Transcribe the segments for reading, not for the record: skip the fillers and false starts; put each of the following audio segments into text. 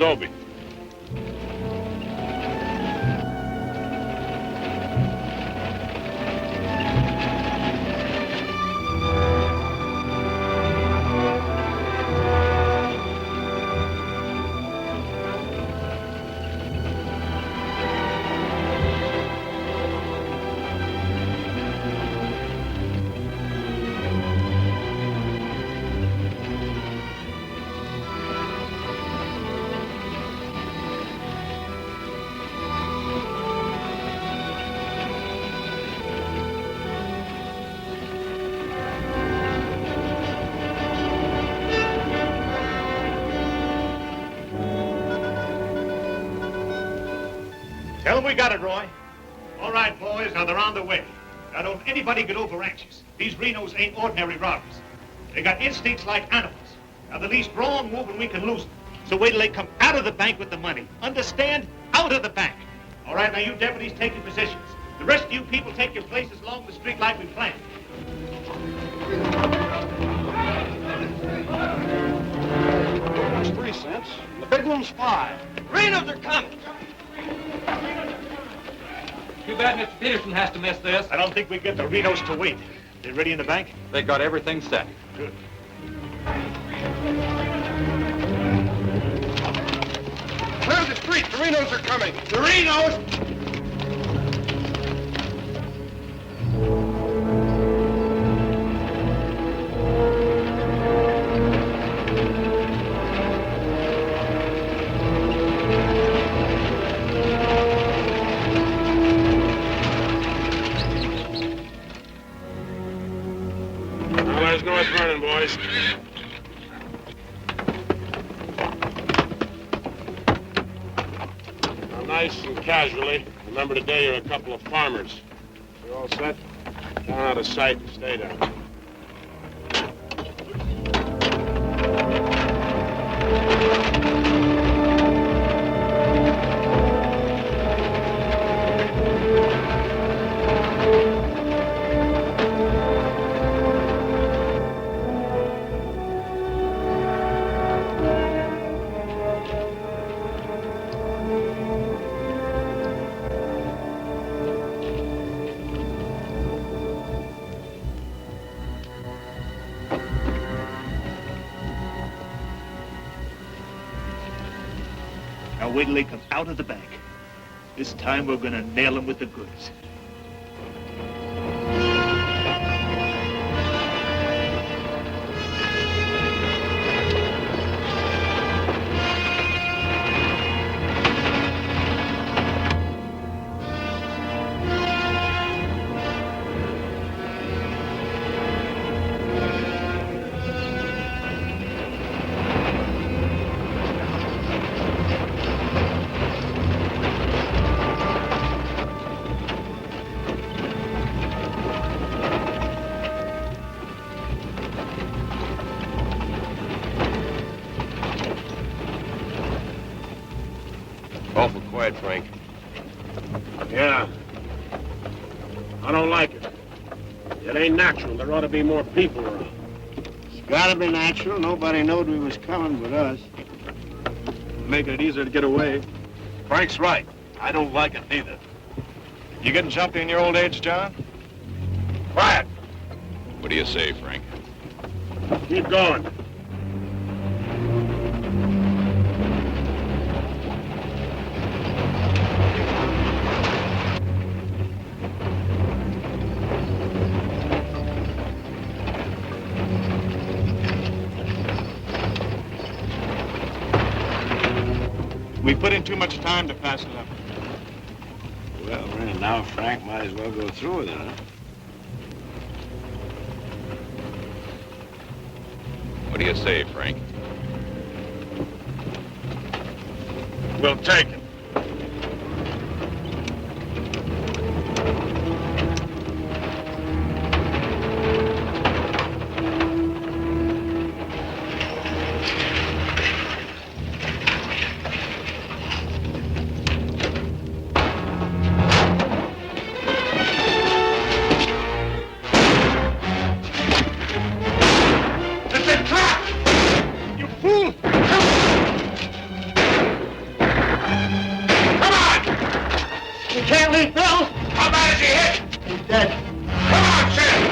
adobe. Tell them we got it, Roy. All right, boys, now they're on the way. Now, don't anybody get over anxious. These Renos ain't ordinary robbers. They got instincts like animals. Now, the least wrong move and we can lose them. So wait till they come out of the bank with the money. Understand? Out of the bank. All right, now you deputies take your positions. The rest of you people take your places along the street like we planned. That's 3 cents. The big one's 5. Renos are coming. Too bad Mr. Peterson has to miss this. I don't think we get the Renos to wait. They ready in the bank? They got everything set. Good. Clear the street. The Renos are coming. The Renos! There's North Vernon, boys. Now, nice and casually, remember today you're a couple of farmers. You all set? Down out of sight and stay down. Now wait till they come out of the bank. This time we're gonna nail them with the goods. Awful quiet, Frank. Yeah. I don't like it. It ain't natural. There ought to be more people around. It's gotta be natural. Nobody knowed we was coming but us. Making it easier to get away. Frank's right. I don't like it neither. You getting jumpy in your old age, John? Quiet. What do you say, Frank? Keep going. We put in too much time to pass it up. Well, now Frank might as well go through with it, huh? What do you say, Frank? We'll take it. can't leave Bill. How bad is he hit? He's dead. Come on, Sam!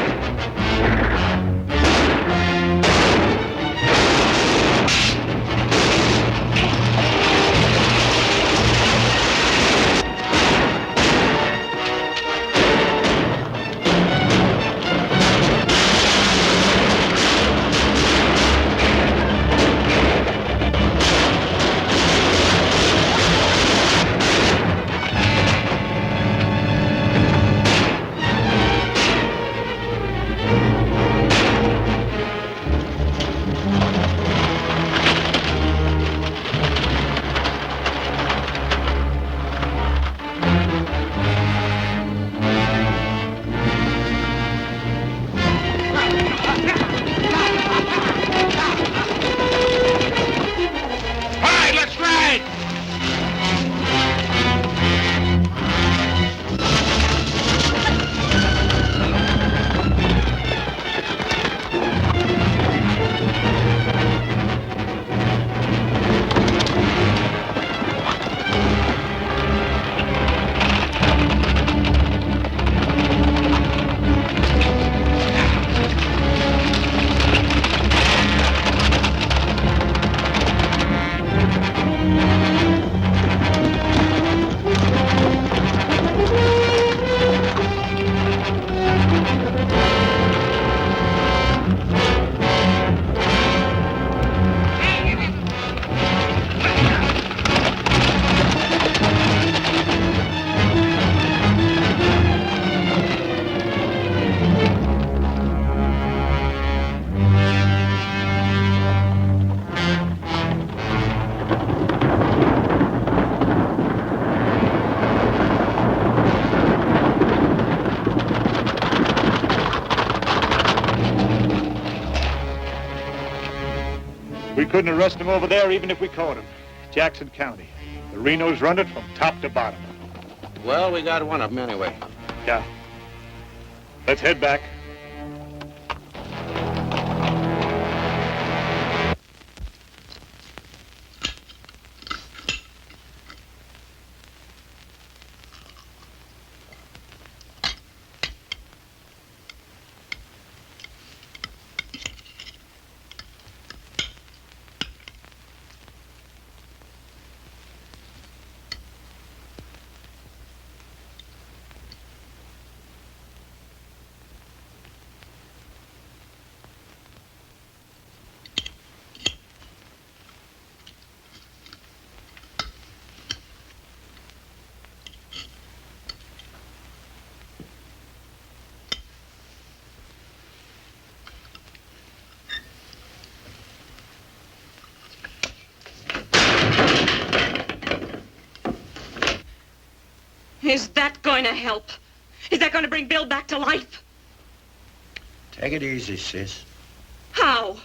We couldn't arrest him over there even if we caught him. Jackson County. The Renos run it from top to bottom. Well, we got one of them anyway. Yeah. Let's head back. Is that going to help? Is that going to bring Bill back to life? Take it easy, sis. How?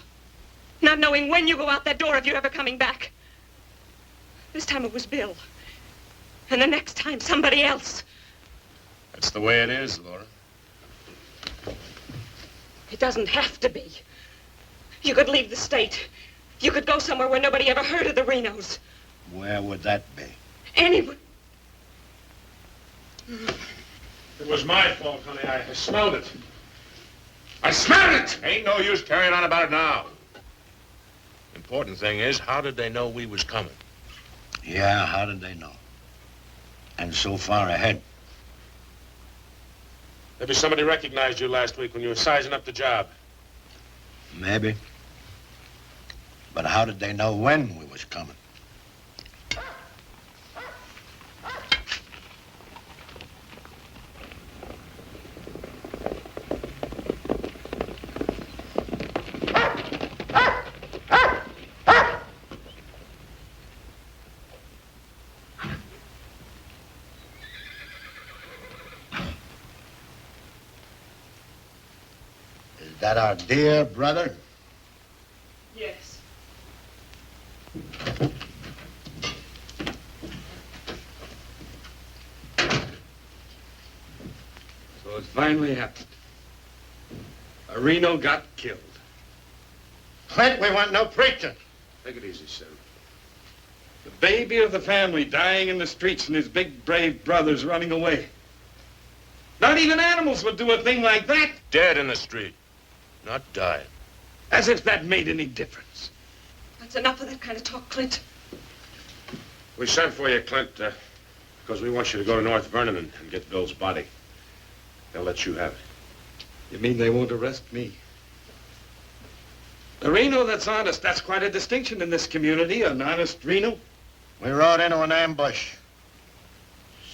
Not knowing when you go out that door if you're ever coming back. This time it was Bill. And the next time, somebody else. That's the way it is, Laura. It doesn't have to be. You could leave the state. You could go somewhere where nobody ever heard of the Renos. Where would that be? Anywhere. It was my fault, honey. I smelled it. I smelled it! Ain't no use carrying on about it now. Important thing is, how did they know we was coming? Yeah, how did they know? And so far ahead. Maybe somebody recognized you last week when you were sizing up the job. Maybe. But how did they know when we was coming? Is that our dear brother? Yes. So it's finally happened. A Reno got killed. Clint, we want no preaching. Take it easy, sir. The baby of the family dying in the streets and his big, brave brothers running away. Not even animals would do a thing like that. Dead in the street, not dying. As if that made any difference. That's enough of that kind of talk, Clint. We sent for you, Clint, because we want you to go to North Vernon and get Bill's body. They'll let you have it. You mean they won't arrest me? A Reno that's honest, that's quite a distinction in this community, an honest Reno. We rode into an ambush.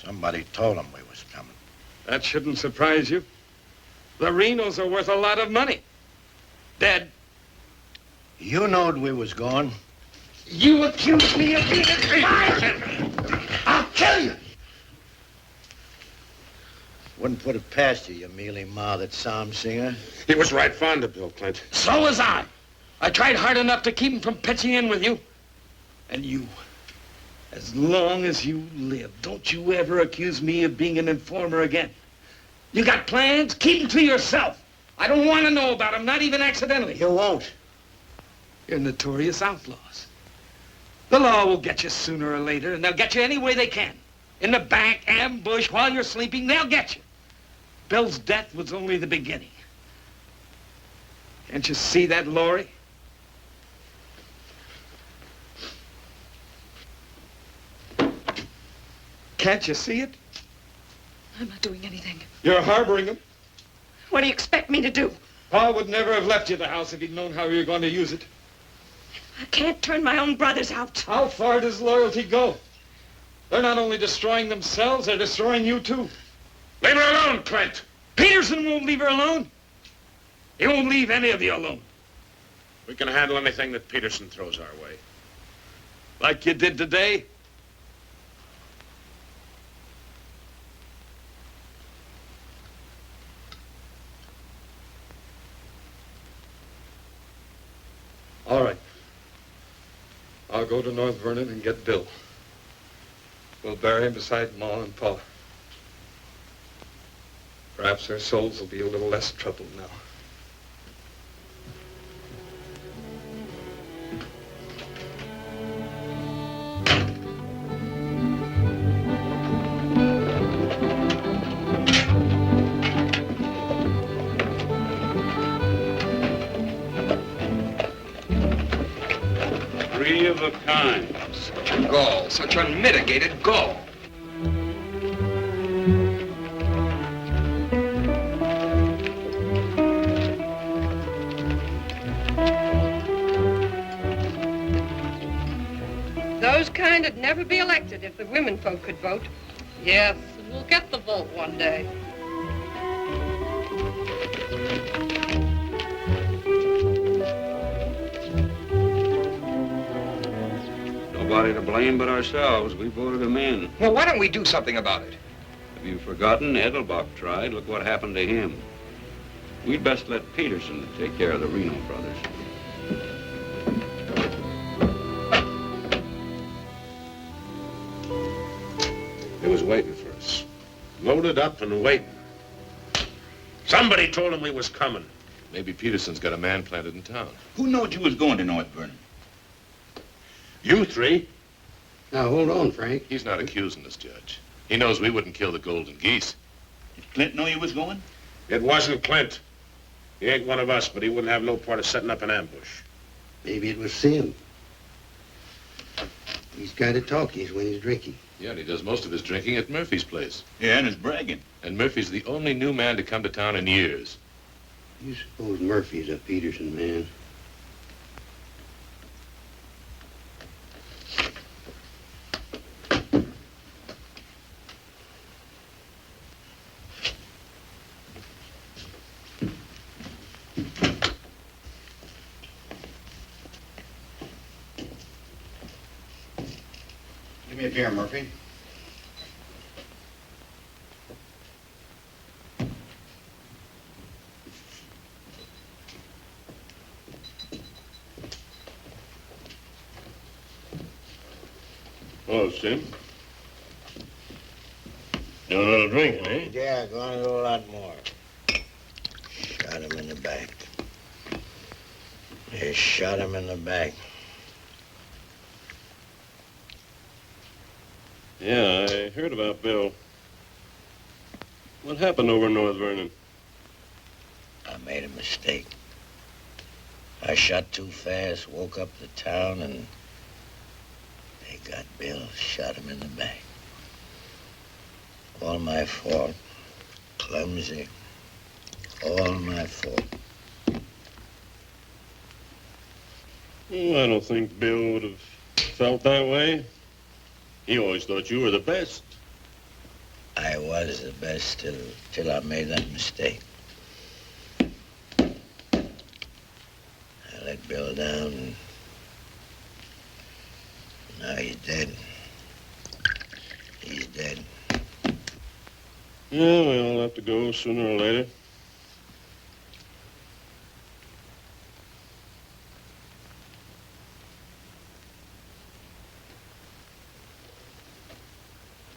Somebody told them we was coming. That shouldn't surprise you. The Renos are worth a lot of money. Dead. You knowed we was going. You accuse me of being a spy! I'll kill you! Wouldn't put it past you, you mealy-mouthed psalm singer. He was right fond of Bill, Clint. So was I. I tried hard enough to keep him from pitching in with you. And you, as long as you live, don't you ever accuse me of being an informer again. You got plans? Keep them to yourself. I don't want to know about them, not even accidentally. You won't. You're notorious outlaws. The law will get you sooner or later, and they'll get you any way they can. In the back, ambush, while you're sleeping, they'll get you. Bill's death was only the beginning. Can't you see that, Laurie? Can't you see it? I'm not doing anything. You're harboring him. What do you expect me to do? Pa would never have left you the house if he'd known how you were going to use it. I can't turn my own brothers out. How far does loyalty go? They're not only destroying themselves, they're destroying you too. Leave her alone, Clint. Peterson won't leave her alone. He won't leave any of you alone. We can handle anything that Peterson throws our way. Like you did today. All right. I'll go to North Vernon and get Bill. We'll bury him beside Ma and Pa. Perhaps their souls will be a little less troubled now. Three of a kind. Such gall, such unmitigated gall. Those kind would never be elected if the women folk could vote. Yes, and we'll get the vote one day. Nobody to blame but ourselves. We voted him in. Well, why don't we do something about it? Have you forgotten? Edelbach tried. Look what happened to him. We'd best let Peterson take care of the Reno brothers. He was waiting for us. Loaded up and waiting. Somebody told him we was coming. Maybe Peterson's got a man planted in town. Who knowed you was going to North Vernon? You three? Now, hold on, Frank. He's not accusing us, Judge. He knows we wouldn't kill the golden geese. Did Clint know you was going? It wasn't Clint. He ain't one of us, but he wouldn't have no part of setting up an ambush. Maybe it was Sim. He's kind of talkies when he's drinking. Yeah, and he does most of his drinking at Murphy's place. Yeah, and his bragging. And Murphy's the only new man to come to town in years. You suppose Murphy's a Peterson man? Give me a beer, Murphy. Hello, Sim. Doing a little drinking, eh? Yeah, going to do a lot more. Shot him in the back. They shot him in the back. Yeah, I heard about Bill. What happened over in North Vernon? I made a mistake. I shot too fast, woke up the town, and they got Bill, shot him in the back. All my fault. Clumsy. All my fault. Well, I don't think Bill would have felt that way. He always thought you were the best. I was the best till I made that mistake. I let Bill down, and now he's dead. He's dead. Yeah, we all have to go sooner or later.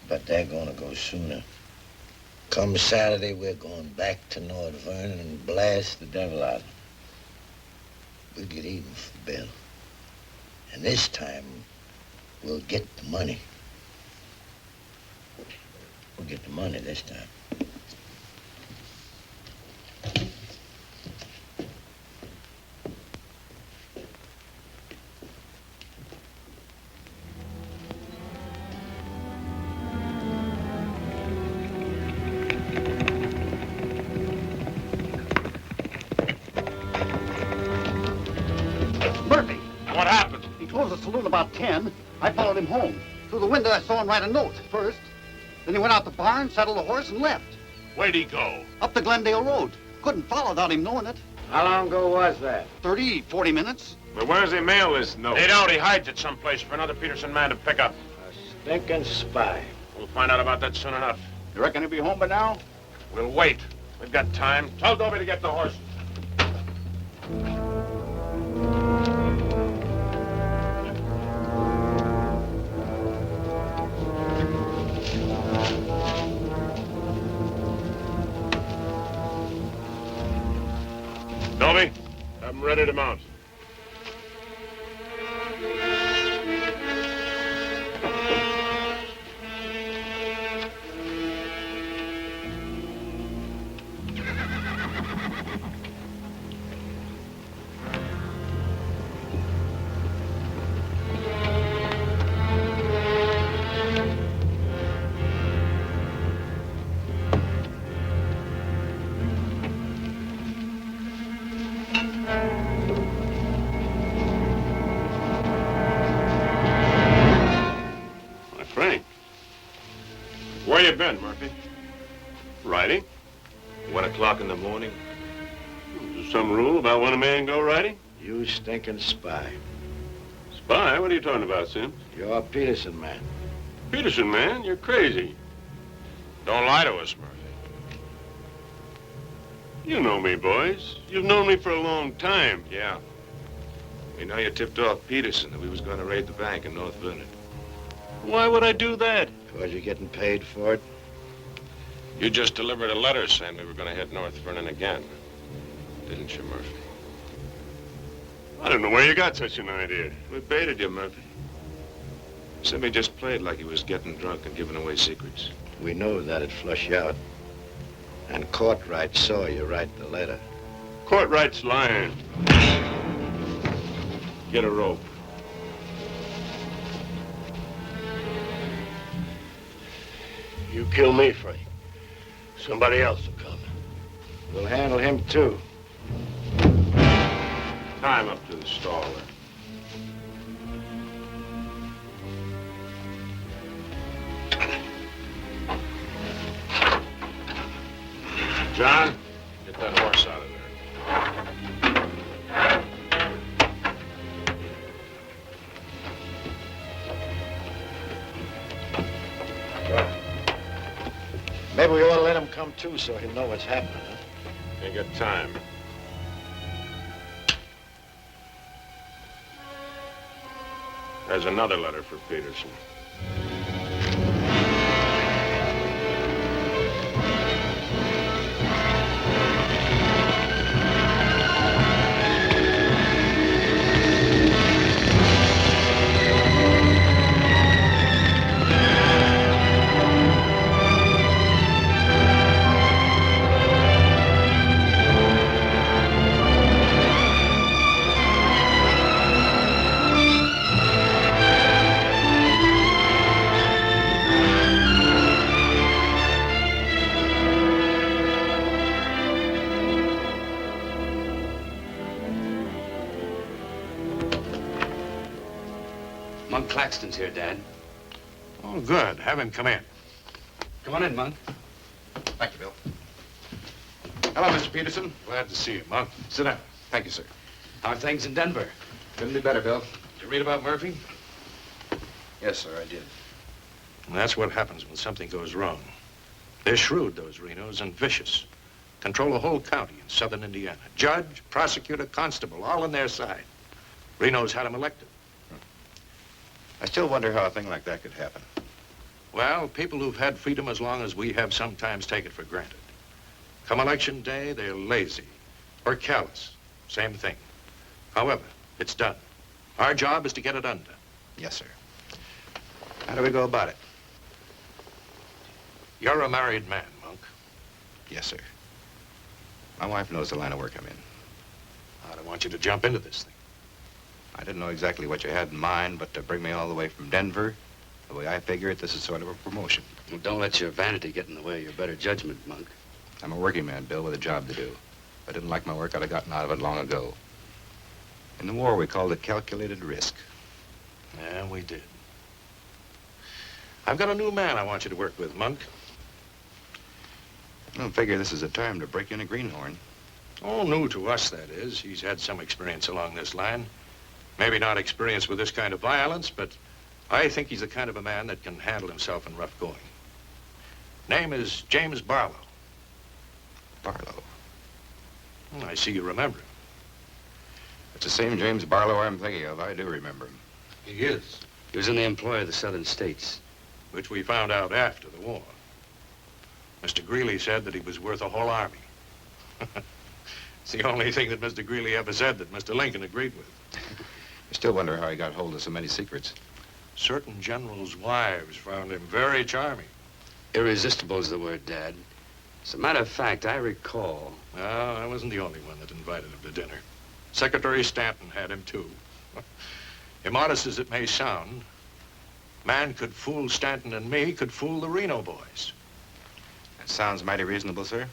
But they're gonna go sooner. Come Saturday, we're going back to North Vernon and blast the devil out of them. We'll get even for Bill. And this time, we'll get the money. We'll get the money this time. Murphy, What happened? he closed the saloon about 10. I followed him home. Through the window, I saw him write a note first. Then he went out the barn, saddled the horse, and left. Where'd he go? Up the Glendale Road. Couldn't follow without him knowing it. How long ago was that? 30, 40 minutes. But where's he mail this note? They don't. He hides it someplace for another Peterson man to pick up. A stinking spy. We'll find out about that soon enough. You reckon he'll be home by now? We'll wait. We've got time. Tell Dobie to get the horse. Dobie, have him ready to mount. Frank. Where you been, Murphy? Riding? 1 o'clock in the morning. Is there some rule about when a man go riding? You stinking spy. Spy? What are you talking about, Sim? You're a Peterson man. Peterson, man, you're crazy. Don't lie to us, Murphy. You know me, boys. You've known me for a long time. Yeah. We know you tipped off Peterson that we was going to raid the bank in North Vernon. Why would I do that? Was you getting paid for it? You just delivered a letter saying we were going to hit North Vernon again. Didn't you, Murphy? I don't know where you got such an idea. We baited you, Murphy. Simmy just played like he was getting drunk and giving away secrets. We knew that'd flush you out. And Courtright saw you write the letter. Courtright's lying. Get a rope. You kill me, Frank. Somebody else will come. We'll handle him, too. Tie him up to the stall there. John, get that horse out of there. Maybe we ought to let him come, too, so he'll know what's happening, huh? Ain't got time. There's another letter for Peterson. Monk Claxton's here, Dad. Oh, good. Have him come in. Come on in, Monk. Thank you, Bill. Hello, Mr. Peterson. Glad to see you, Monk. Sit down. Thank you, sir. How are things in Denver? Couldn't be better, Bill. Did you read about Murphy? Yes, sir, I did. And that's what happens when something goes wrong. They're shrewd, those Renos, and vicious. Control a whole county in southern Indiana. Judge, prosecutor, constable, all on their side. Renos had him elected. I still wonder how a thing like that could happen. Well, people who've had freedom as long as we have sometimes take it for granted. Come election day, they're lazy or callous. Same thing. However, it's done. Our job is to get it undone. Yes, sir. How do we go about it? You're a married man, Monk. Yes, sir. My wife knows the line of work I'm in. I don't want you to jump into this thing. I didn't know exactly what you had in mind, but to bring me all the way from Denver, the way I figure it, this is sort of a promotion. Well, don't let your vanity get in the way of your better judgment, Monk. I'm a working man, Bill, with a job to do. If I didn't like my work, I'd have gotten out of it long ago. In the war, we called it calculated risk. Yeah, we did. I've got a new man I want you to work with, Monk. I don't figure this is a time to break in a greenhorn. Oh, new to us, that is. He's had some experience along this line. Maybe not experience with this kind of violence, but I think he's the kind of a man that can handle himself in rough going. Name is James Barlow. Barlow? I see you remember him. It's the same James Barlow I'm thinking of. I do remember him. He is. He was in the employ of the southern states. Which we found out after the war. Mr. Greeley said that he was worth a whole army. It's the only thing that Mr. Greeley ever said that Mr. Lincoln agreed with. I still wonder how he got hold of so many secrets. Certain generals' wives found him very charming. Irresistible is the word, Dad. As a matter of fact, I recall... Well, I wasn't the only one that invited him to dinner. Secretary Stanton had him, too. Immodest as it may sound, man could fool Stanton and me, could fool the Reno boys. That sounds mighty reasonable, sir.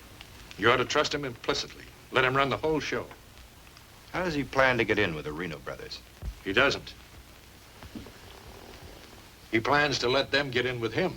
You ought to trust him implicitly. Let him run the whole show. How does he plan to get in with the Reno brothers? He doesn't. He plans to let them get in with him.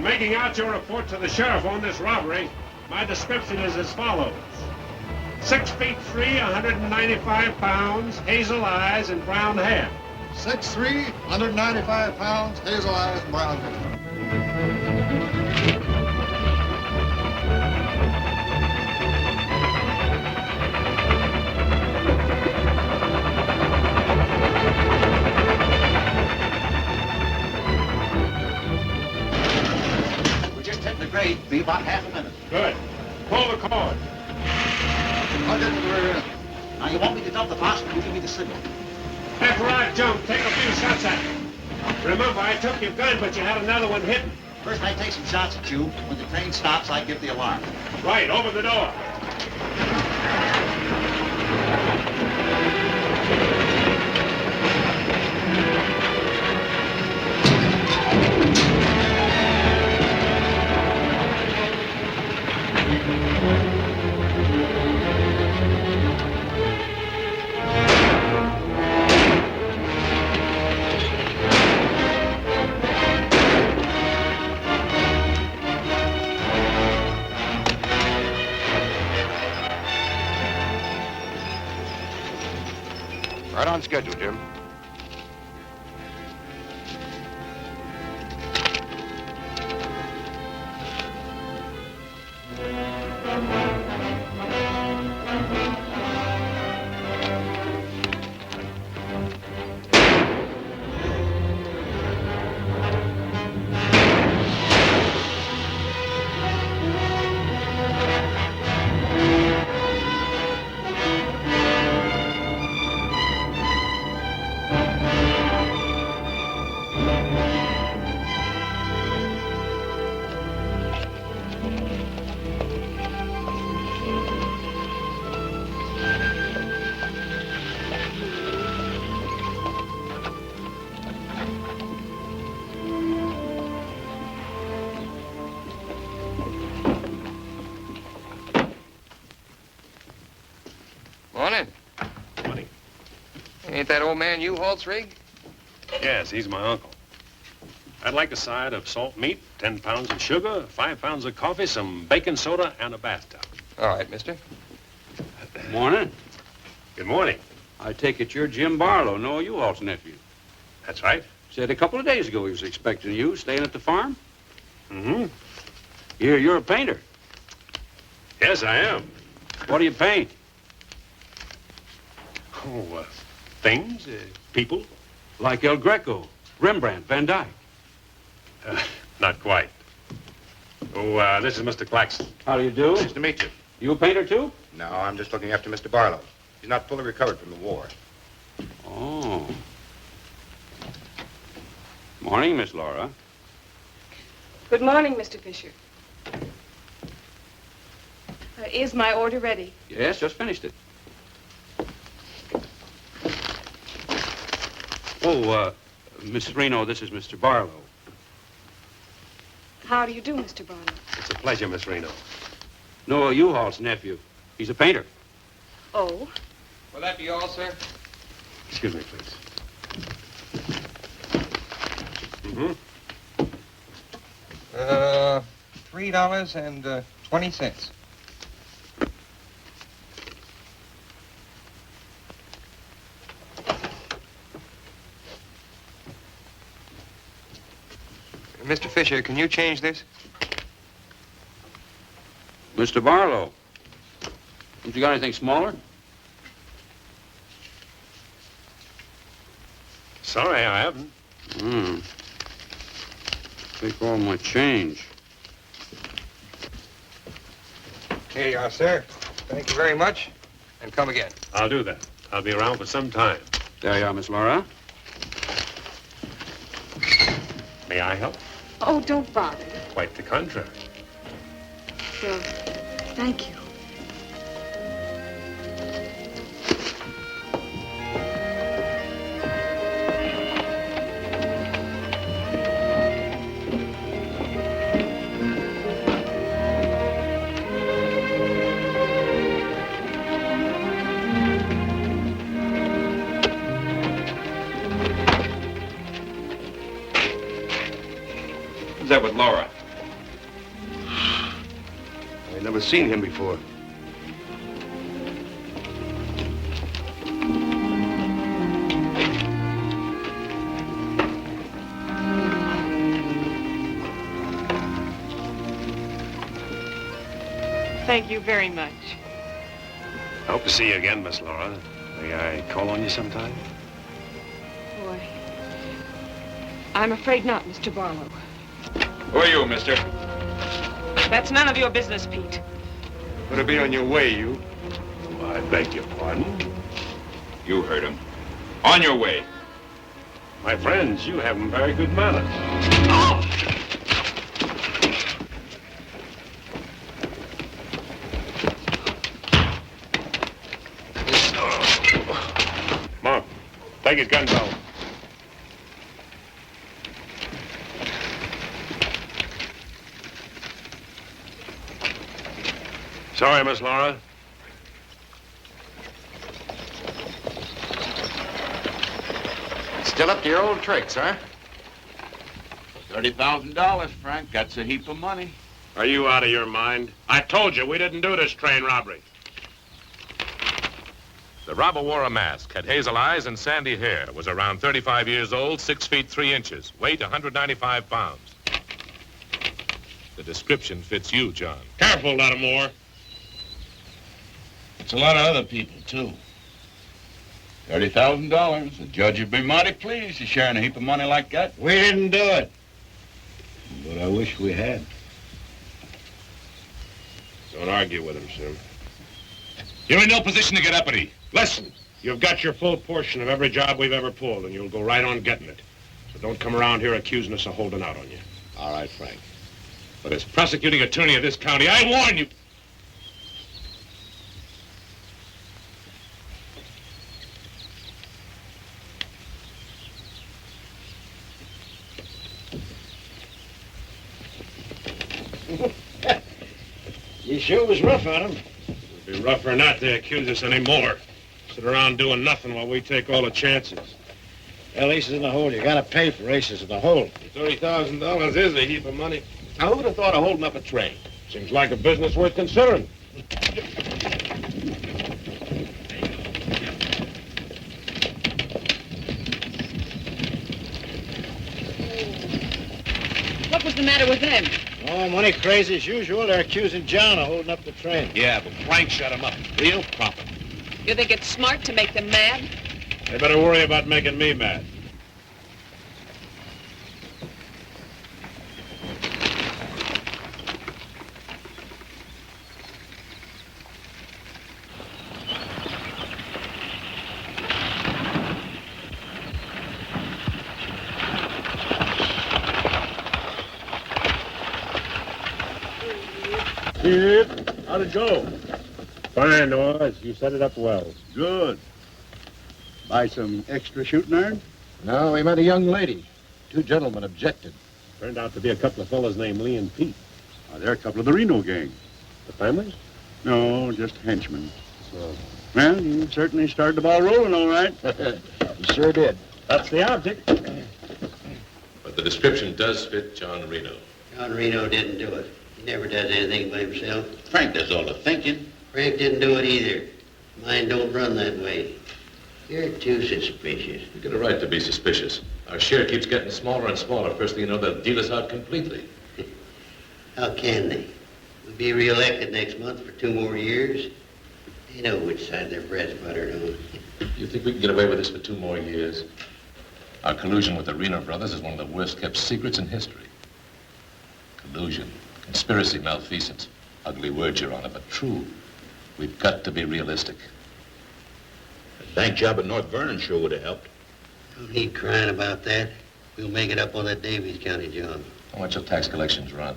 Making out your report to the sheriff on this robbery, my description is as follows. 6 feet 3, 195 pounds, hazel eyes and brown hair. 6'3", 195 pounds, hazel eyes, brown hair. Grade, be about half a minute. Good. Pull the cord. I'll get to the rear end. Now, you want me to dump the box, you give me the signal. After I jump, take a few shots at him. Remember, I took your gun, but you had another one hidden. First, I take some shots at you. When the train stops, I give the alarm. Right, over the door. Right on schedule, Jim. Ain't that old man U-Haul's rig? Yes, he's my uncle. I'd like a side of salt meat, 10 pounds of sugar, 5 pounds of coffee, some baking soda, and a bathtub. All right, mister. Morning. Good morning. I take it you're Jim Barlow, Noah U-Haul's nephew. That's right. Said a couple of days ago he was expecting you, staying at the farm. Mm-hmm. You're a painter. Yes, I am. What do you paint? Oh, things, people. Like El Greco, Rembrandt, Van Dyke. Not quite. Oh, this is Mr. Claxton. How do you do? Nice to meet you. You a painter, too? No, I'm just looking after Mr. Barlow. He's not fully recovered from the war. Oh. Morning, Miss Laura. Good morning, Mr. Fisher. Is my order ready? Yes, just finished it. Oh, Mrs. Reno, this is Mr. Barlow. How do you do, Mr. Barlow? It's a pleasure, Miss Reno. Noah U-Haul's nephew. He's a painter. Oh? Will that be all, sir? Excuse me, please. Mm-hmm. $3.20. Mr. Fisher, can you change this? Mr. Barlow. Haven't you got anything smaller? Sorry, I haven't. Take all my change. Here you are, sir. Thank you very much. And come again. I'll do that. I'll be around for some time. There you are, Miss Laura. May I help? Oh, don't bother. Quite the contrary. Well, thank you. Who's that with Laura? I've never seen him before. Thank you very much. I hope to see you again, Miss Laura. May I call on you sometime? Boy, I'm afraid not, Mr. Barlow. Who are you, mister? That's none of your business, Pete. Better be on your way, you. Oh, I beg your pardon. You heard him. On your way. My friends, you have very good manners. Come on. Take his gun belt. Sorry, Miss Laura. Still up to your old tricks, huh? $30,000, Frank. That's a heap of money. Are you out of your mind? I told you we didn't do this train robbery. The robber wore a mask, had hazel eyes and sandy hair, was around 35 years old, 6 feet 3 inches, weight 195 pounds. The description fits you, John. Careful, Lattimore. It's a lot of other people, too. $30,000. The judge would be mighty pleased to sharing a heap of money like that. We didn't do it. But I wish we had. Don't argue with him, Sim. You're in no position to get uppity. Listen, you've got your full portion of every job we've ever pulled, and you'll go right on getting it. So don't come around here accusing us of holding out on you. All right, Frank. But as prosecuting attorney of this county, I warn you. You sure was rough on him. It'd be rougher not to accuse us anymore. Sit around doing nothing while we take all the chances. Well, aces in the hole. You gotta pay for aces in the hole. $30,000 is a heap of money. Now, who would have thought of holding up a train? Seems like a business worth considering. What was the matter with them? Oh, money crazy as usual. They're accusing John of holding up the train. Yeah, but Frank shut him up. Real proper. You think it's smart to make them mad? They better worry about making me mad. How'd it go? Fine, Oz. You set it up well. Good. Buy some extra shooting iron? No, we met a young lady. Two gentlemen objected. Turned out to be a couple of fellas named Lee and Pete. They're a couple of the Reno gang. The families? No, just henchmen. So, Well, you certainly started the ball rolling, all right. You sure did. that's the object. But the description does fit John Reno. John Reno didn't do it. He never does anything by himself. Frank does all the thinking. Frank didn't do it either. Mine don't run that way. You're too suspicious. You get a right to be suspicious. Our share keeps getting smaller and smaller. First thing you know, they'll deal us out completely. How can they? We'll be reelected next month for 2 more years. They know which side their bread's buttered on. You think we can get away with this for 2 more years? Our collusion with the Reno brothers is one of the worst kept secrets in history. Collusion, conspiracy, malfeasance. Ugly words, Your Honor, but true. We've got to be realistic. The bank job at North Vernon sure would have helped. Don't need crying about that. We'll make it up on that Davies County job. How much will tax collections run?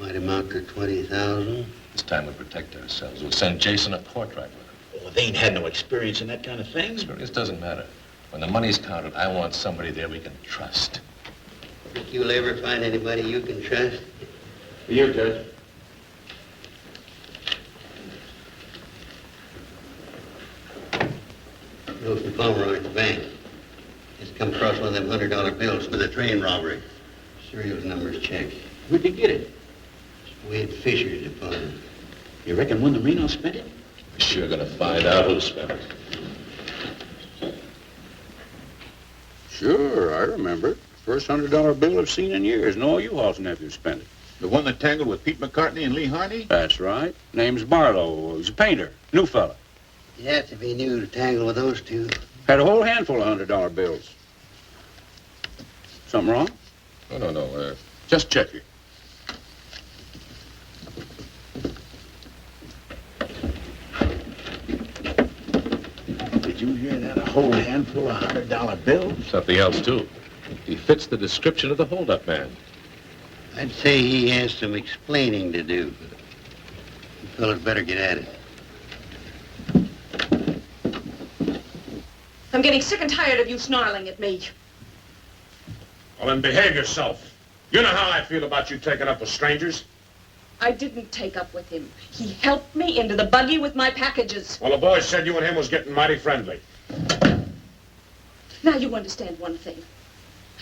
Might amount to 20,000. This time we protect ourselves. We'll send Jason a portrait with him. Oh, they ain't had no experience in that kind of thing. Experience doesn't matter. When the money's counted, I want somebody there we can trust. Think you'll ever find anybody you can trust? You, Judge. Rose and Palmer are at the bank. Just come across one of them $100 bills for the train robbery. Serial numbers checked. Where'd you get it? Wade Fisher's deposit. You reckon when the Reno spent it? We're sure gonna find out who spent it. Sure, I remember. First $100 bill I've seen in years, and all you Hall's nephews spent it. The one that tangled with Pete McCartney and Lee Harney? That's right. Name's Barlow. He's a painter. New fella. You'd have to be new to tangle with those two. Had a whole handful of $100 bills. Something wrong? No. Just check it. Did you hear that? A whole handful of $100 bills? Something else, too. He fits the description of the holdup man. I'd say he has some explaining to do. You fellas better get at it. I'm getting sick and tired of you snarling at me. Well, then behave yourself. You know how I feel about you taking up with strangers. I didn't take up with him. He helped me into the buggy with my packages. Well, the boys said you and him was getting mighty friendly. Now you understand one thing.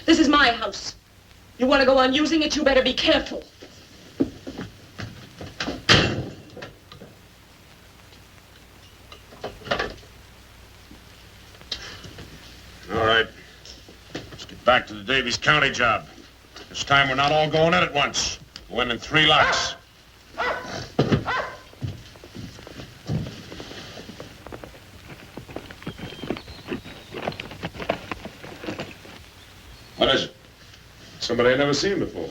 This is my house. You want to go on using it, you better be careful. All right. Let's get back to the Davies County job. This time we're not all going in at once. We'll win in 3 lots. What is it? Somebody I've never seen before.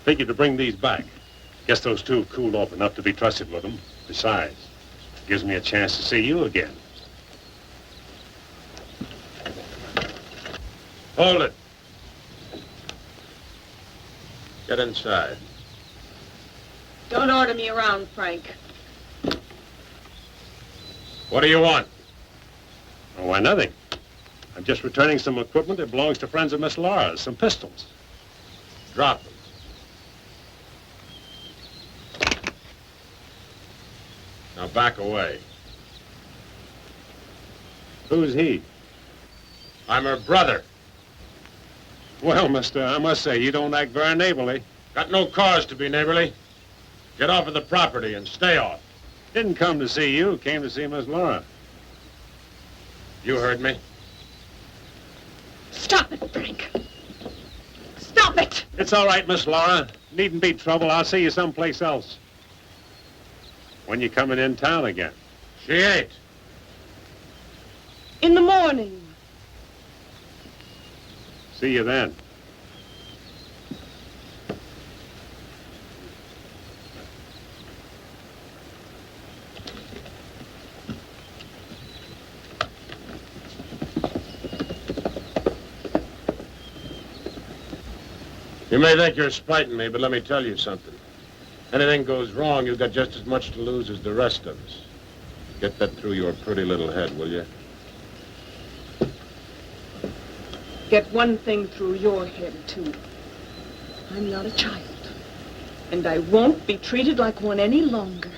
Figured to bring these back. Guess those two cooled off enough to be trusted with them. Besides, it gives me a chance to see you again. Hold it. Get inside. Don't order me around, Frank. What do you want? Oh, why, nothing. I'm just returning some equipment that belongs to friends of Miss Laura's, some pistols. Drop them. Now back away. Who's he? I'm her brother. Well, mister, I must say, you don't act very neighborly. Got no cause to be neighborly. Get off of the property and stay off. Didn't come to see you, came to see Miss Laura. You heard me. Stop it, Frank. Stop it! It's all right, Miss Laura. Needn't be trouble. I'll see you someplace else. When you coming in town again? She ain't. In the morning. See you then. You may think you're spiting me, but let me tell you something. Anything goes wrong, you've got just as much to lose as the rest of us. Get that through your pretty little head, will you? Get one thing through your head, too. I'm not a child. And I won't be treated like one any longer.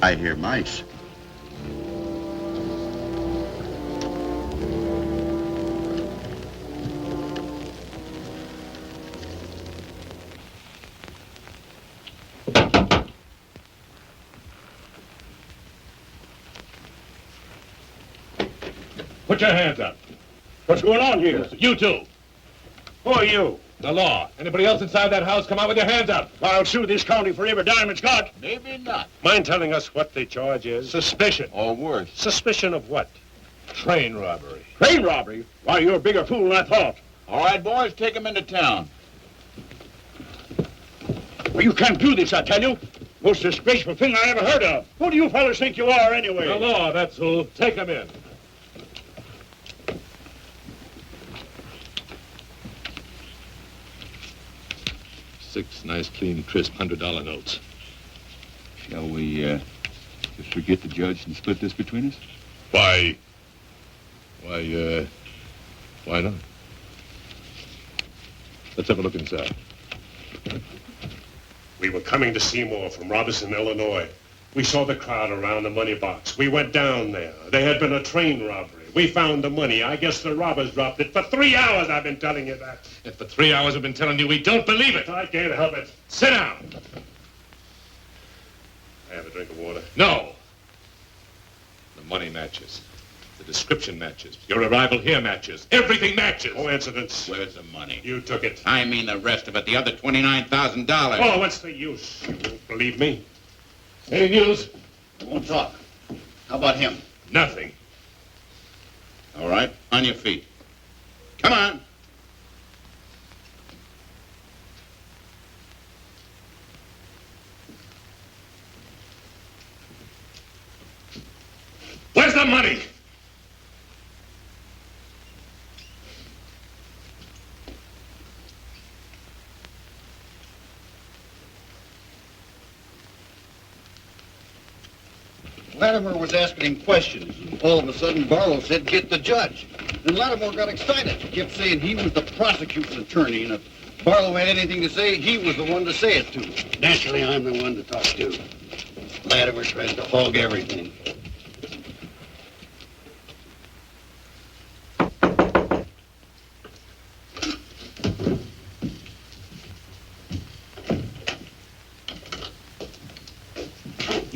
I hear mice. Put your hands up. What's going on here? You two. Who are you? The law. Anybody else inside that house, come out with your hands up. I'll sue this county for every dime it's got. Maybe not. Mind telling us what the charge is? Suspicion. Or worse. Suspicion of what? Train robbery. Train robbery? Why, you're a bigger fool than I thought. All right, boys, take him into town. Well, you can't do this, I tell you. Most disgraceful thing I ever heard of. Who do you fellas think you are, anyway? The law, that's who. Take him in. Six nice, clean, crisp $100 notes. Shall we, just forget the judge and split this between us? Why not? Let's have a look inside. We were coming to Seymour from Robertson, Illinois. We saw the crowd around the money box. We went down there. There had been a train robbery. We found the money. I guess the robbers dropped it. For 3 hours I've been telling you that. If for 3 hours I've been telling you we don't believe it. I can't help it. Sit down. I have a drink of water. No. The money matches. The description matches. Your arrival here matches. Everything matches. Coincidence. Where's the money? You took it. I mean the rest of it, the other $29,000. Oh, what's the use? You won't believe me. Any news? I won't talk. How about him? Nothing. All right, on your feet. Come on. Where's the money? Latimer was asking him questions. All of a sudden, Barlow said, "Get the judge." And Latimer got excited. He kept saying he was the prosecutor's attorney, and if Barlow had anything to say, he was the one to say it to. Naturally, I'm the one to talk to. Latimer tries to hog everything.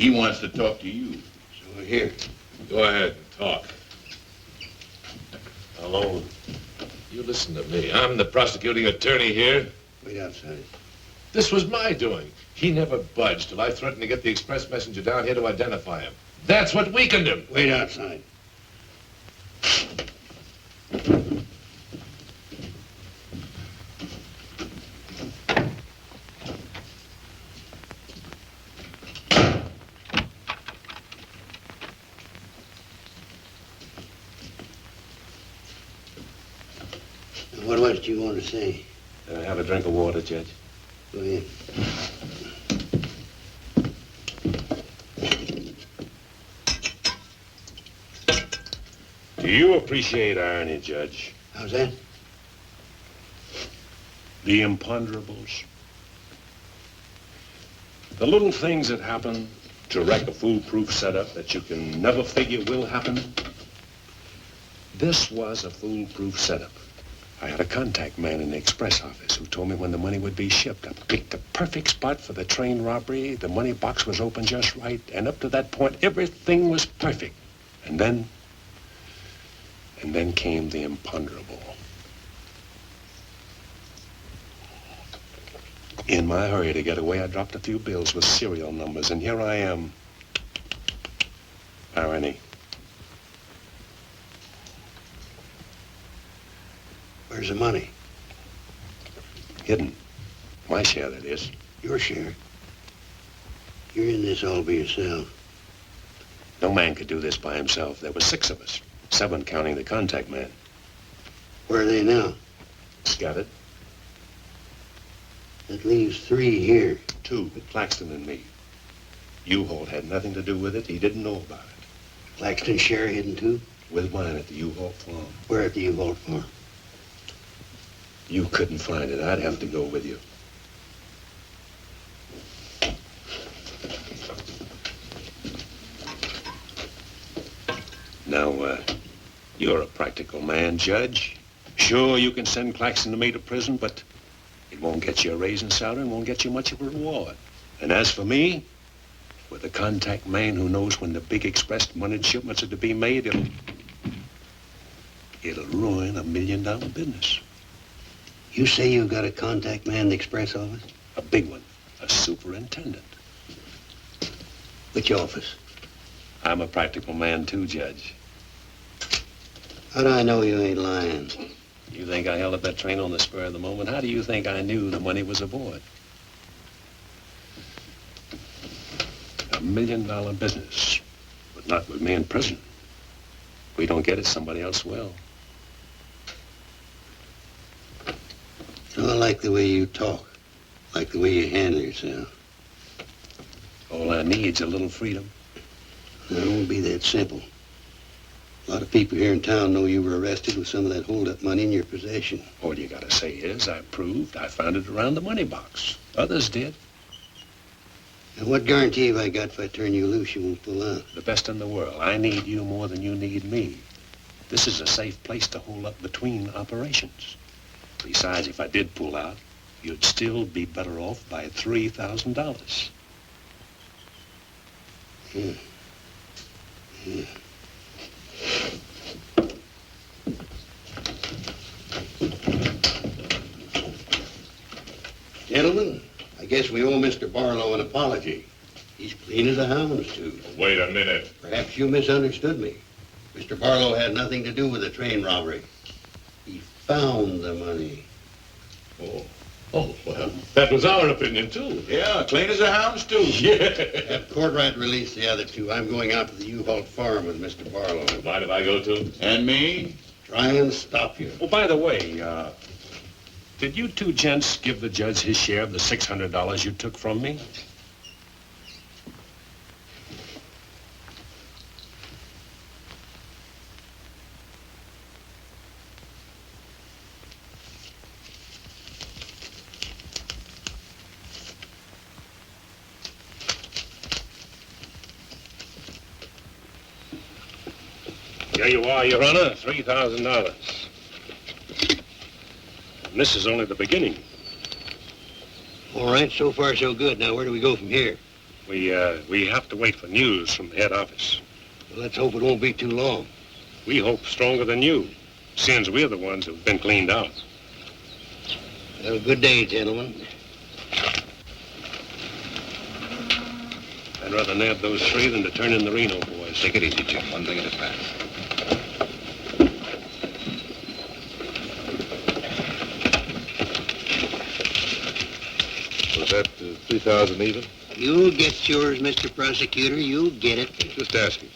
He wants to talk to you. So here. Go ahead and talk. Hello. You listen to me. I'm the prosecuting attorney here. Wait outside. This was my doing. He never budged till I threatened to get the express messenger down here to identify him. That's what weakened him. Wait outside. What was it you want to say? Have a drink of water, Judge. Go ahead. Do you appreciate irony, Judge? How's that? The imponderables. The little things that happen to wreck a foolproof setup that you can never figure will happen. This was a foolproof setup. I had a contact man in the express office who told me when the money would be shipped. I picked the perfect spot for the train robbery. The money box was open just right. And up to that point, everything was perfect. And then came the imponderable. In my hurry to get away, I dropped a few bills with serial numbers, and here I am. Irony. Where's the money? Hidden. My share, that is. Your share. You're in this all by yourself. No man could do this by himself. There were 6 of us. 7 counting the contact man. Where are they now? Scattered. That leaves 3 here. 2, Claxton and me. U-Haul had nothing to do with it. He didn't know about it. Claxton's share hidden too? With mine at the U-Haul farm. Where at the U-Haul farm? You couldn't find it. I'd have to go with you. Now, you're a practical man, Judge. Sure, you can send Claxton to me to prison, but it won't get you a raise in salary and won't get you much of a reward. And as for me, with a contact man who knows when the big express money shipments are to be made, it'll ruin $1 million business. You say you've got a contact man in the express office? A big one. A superintendent. Which office? I'm a practical man too, Judge. How do I know you ain't lying? You think I held up that train on the spur of the moment? How do you think I knew the money was aboard? $1 million business, but not with me in prison. If we don't get it, somebody else will. So I like the way you talk, like the way you handle yourself. All I need's a little freedom. It won't be that simple. A lot of people here in town know you were arrested with some of that hold-up money in your possession. All you gotta say is, I proved I found it around the money box. Others did. And what guarantee have I got if I turn you loose you won't pull out? The best in the world. I need you more than you need me. This is a safe place to hold up between operations. Besides, if I did pull out, you'd still be better off by $3,000. Gentlemen, I guess we owe Mr. Barlow an apology. He's clean as a hound's tooth. Wait a minute. Perhaps you misunderstood me. Mr. Barlow had nothing to do with the train robbery. He found the money. Oh, well, that was our opinion, too. Yeah, clean as a hound's tooth. Yeah. Have Courtright release the other 2. I'm going out to the U-Haul farm with Mr. Barlow. Mind if I go, too? And me? Try and stop you. Oh, by the way, did you 2 gents give the judge his share of the $600 you took from me? There you are, Your Honor, $3,000. And this is only the beginning. All right, so far so good. Now, where do we go from here? We have to wait for news from the head office. Well, let's hope it won't be too long. We hope stronger than you, since we're the ones who've been cleaned out. Have a good day, gentlemen. I'd rather nab those three than to turn in the Reno boys. Take it easy, Jim. One thing at a time. Was that 3,000 even? You'll get yours, Mr. Prosecutor. You'll get it. Just asking.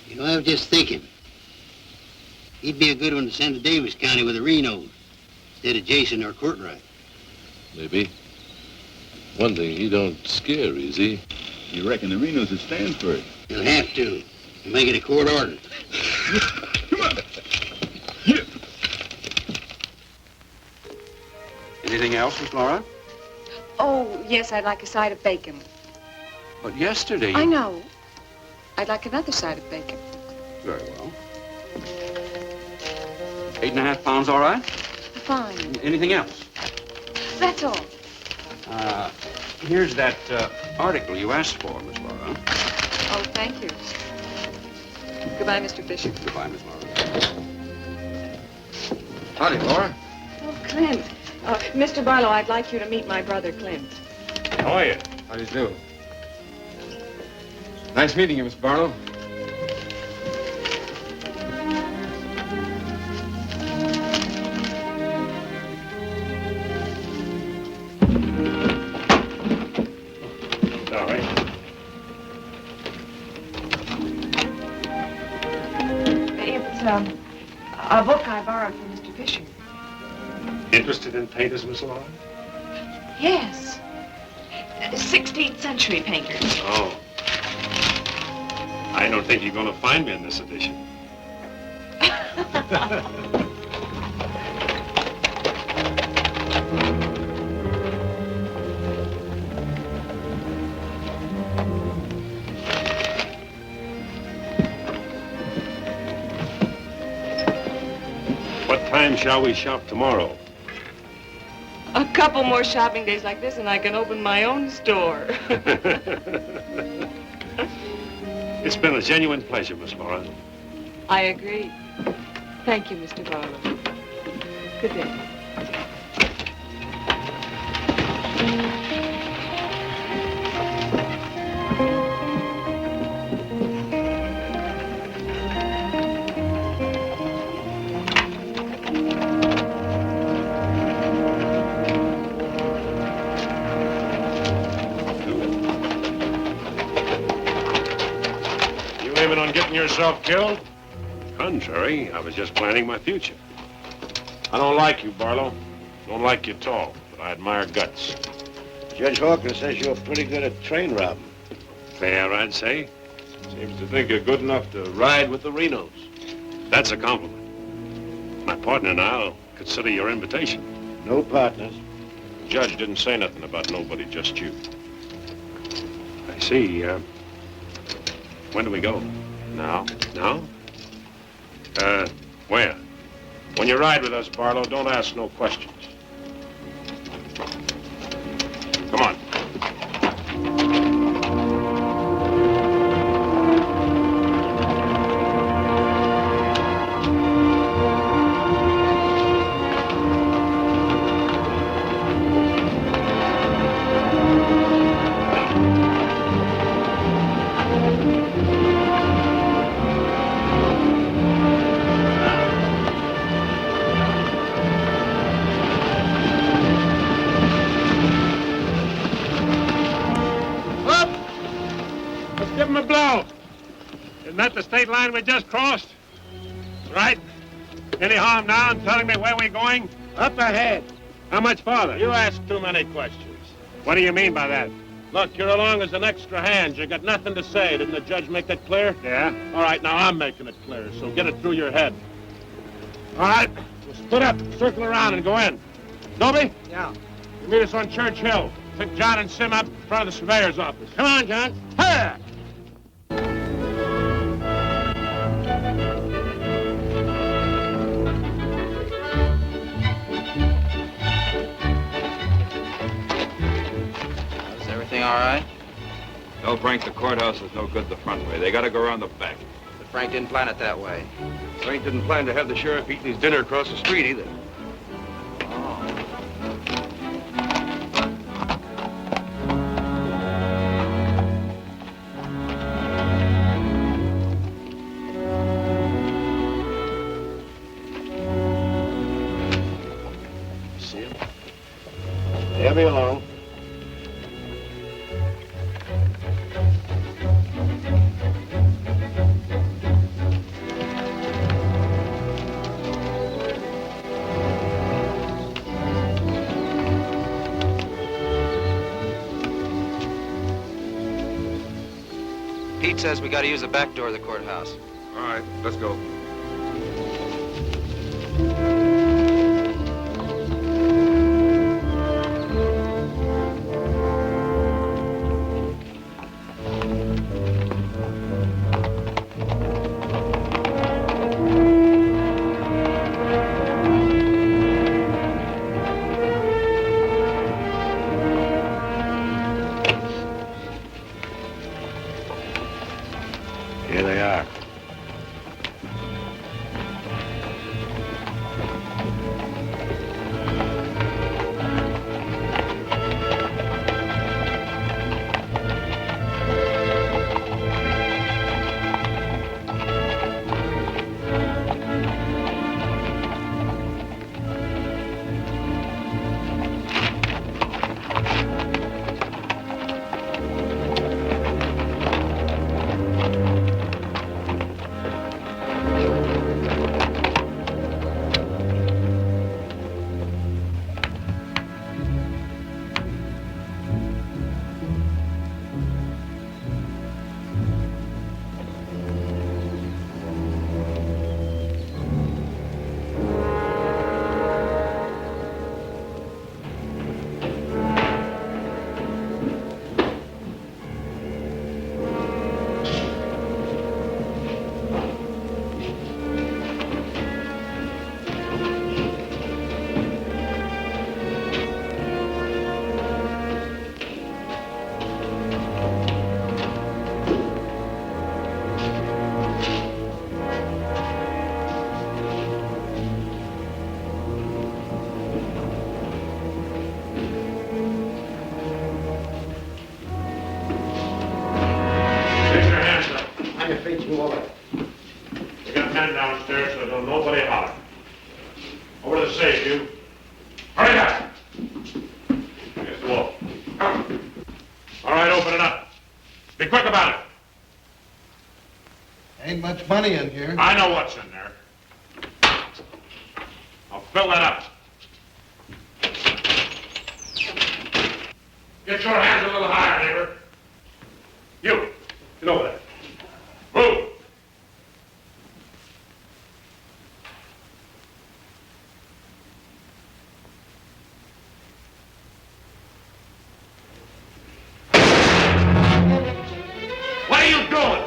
You know, I was just thinking. He'd be a good one to send to Davis County with the Renos instead of Jason or Courtright. Maybe. One thing, he don't scare, is he? You reckon the Renos will stand for it? He'll have to. He'll make it a court order. Come on. Anything else, Miss Laura? Oh, yes, I'd like a side of bacon. But yesterday... I know. I'd like another side of bacon. Very well. 8.5 pounds, all right? Fine. Anything else? That's all. Here's that article you asked for, Miss Laura. Oh, thank you. Goodbye, Mr. Fisher. Goodbye, Miss Laura. Howdy, Laura. Oh, Clint. Mr. Barlow, I'd like you to meet my brother, Clint. How are you? How do you do? Nice meeting you, Miss Barlow. Sorry. It's a book I borrowed from Mr. Fisher. Interested in painters, Miss Laura? Yes. 16th century painters. Oh. I don't think you're going to find me in this edition. What time shall we shop tomorrow? A couple more shopping days like this and I can open my own store. It's been a genuine pleasure, Miss Laura. I agree. Thank you, Mr. Barlow. Good day. Aiming on getting yourself killed? Contrary, I was just planning my future. I don't like you, Barlow. Don't like you at all, but I admire guts. Judge Hawkins says you're pretty good at train robbing. Fair, I'd say. Seems to think you're good enough to ride with the Renos. That's a compliment. My partner and I'll consider your invitation. No partners. The judge didn't say nothing about nobody, just you. I see. When do we go? Now? Now? Where? When you ride with us, Barlow, don't ask no questions. Come on. Give him a blow. Isn't that the state line we just crossed? Right? Any harm now in telling me where we're going? Up ahead. How much farther? You ask too many questions. What do you mean by that? Look, you're along as an extra hand. You got nothing to say. Didn't the judge make that clear? Yeah. All right, now I'm making it clear, so get it through your head. All right, we'll split up, circle around, and go in. Dobie? Yeah. You meet us on Church Hill. Pick John and Sim up in front of the surveyor's office. Come on, John. Hey! Everything all right? Tell Frank the courthouse is no good the front way. They gotta go around the back. But Frank didn't plan it that way. Frank didn't plan to have the sheriff eating his dinner across the street either. See him? They'll be along. Pete says we gotta use the back door of the courthouse. All right, let's go. Here they are. Raise your hands up. On your feet, you over. We got men downstairs, so don't nobody holler. Over to the safe, you. Hurry up! Against the wall. Come. All right, open it up. Be quick about it. Ain't much money in here. I know what's in there. I'll fill that up. Get your hands a little higher, neighbor. You, get over there. Move. What are you doing?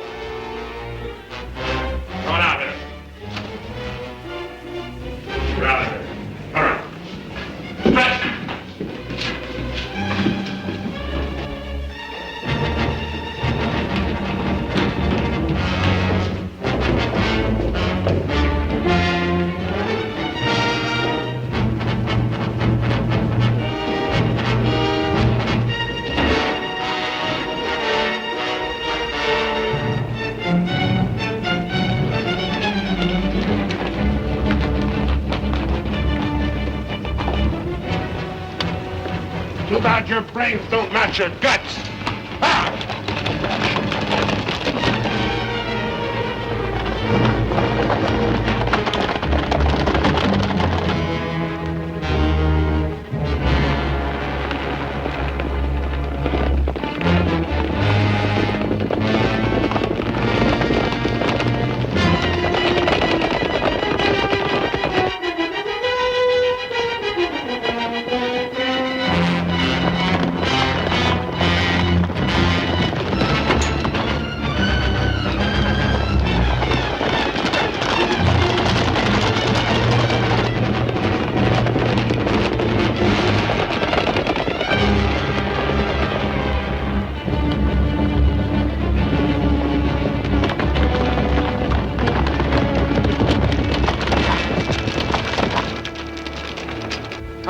Come on out here. Get out of here. All right. Stretch. Too bad your brains don't match your guts.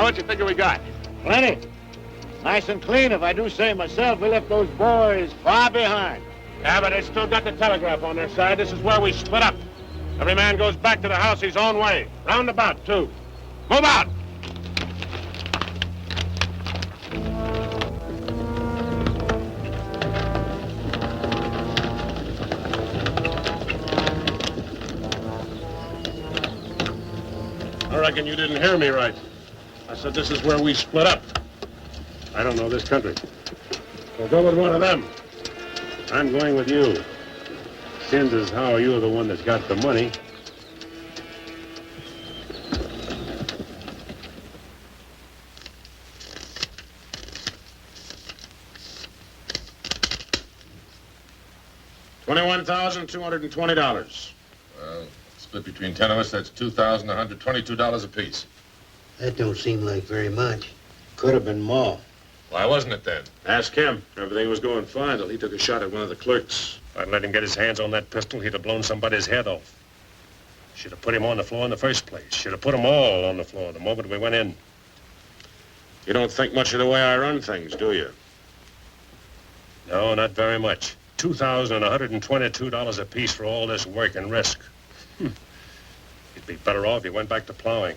much you figure we got? Plenty. Nice and clean, if I do say myself. We left those boys far behind. Yeah, but they still got the telegraph on their side. This is where we split up. Every man goes back to the house his own way. Roundabout, too. Move out! I reckon you didn't hear me right. I said this is where we split up. I don't know this country. So go with one of them. I'm going with you. Seems as how you're the one that's got the money. $21,220. Well, split between 10 of us, that's $2,122 apiece. That don't seem like very much. Could have been more. Why wasn't it then? Ask him. Everything was going fine till he took a shot at one of the clerks. If I'd let him get his hands on that pistol, he'd have blown somebody's head off. Should have put him on the floor in the first place. Should have put them all on the floor the moment we went in. You don't think much of the way I run things, do you? No, not very much. $2,122 apiece for all this work and risk. You'd be better off if you went back to plowing.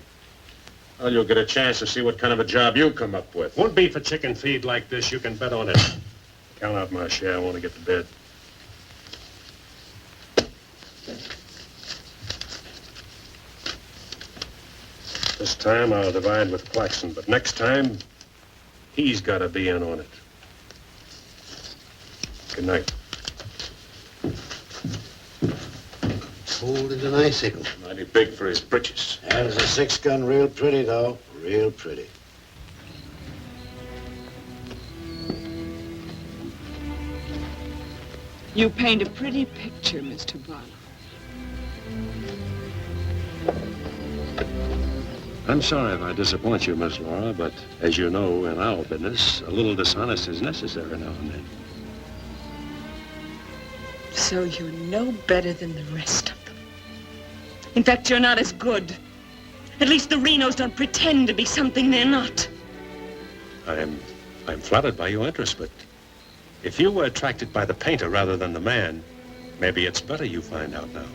Well, you'll get a chance to see what kind of a job you come up with. Won't be for chicken feed like this, you can bet on it. Count out my share, I want to get to bed. This time I'll divide with Claxon, but next time, he's got to be in on it. Good night. Old as an icicle. Mighty big for his britches. Handles a 6-gun real pretty, though. Real pretty. You paint a pretty picture, Mr. Barlow. I'm sorry if I disappoint you, Miss Laura, but as you know, in our business, a little dishonest is necessary now and then. So you're no better than the rest of them. In fact, you're not as good. At least the Renos don't pretend to be something they're not. I'm flattered by your interest, but if you were attracted by the painter rather than the man, maybe it's better you find out now.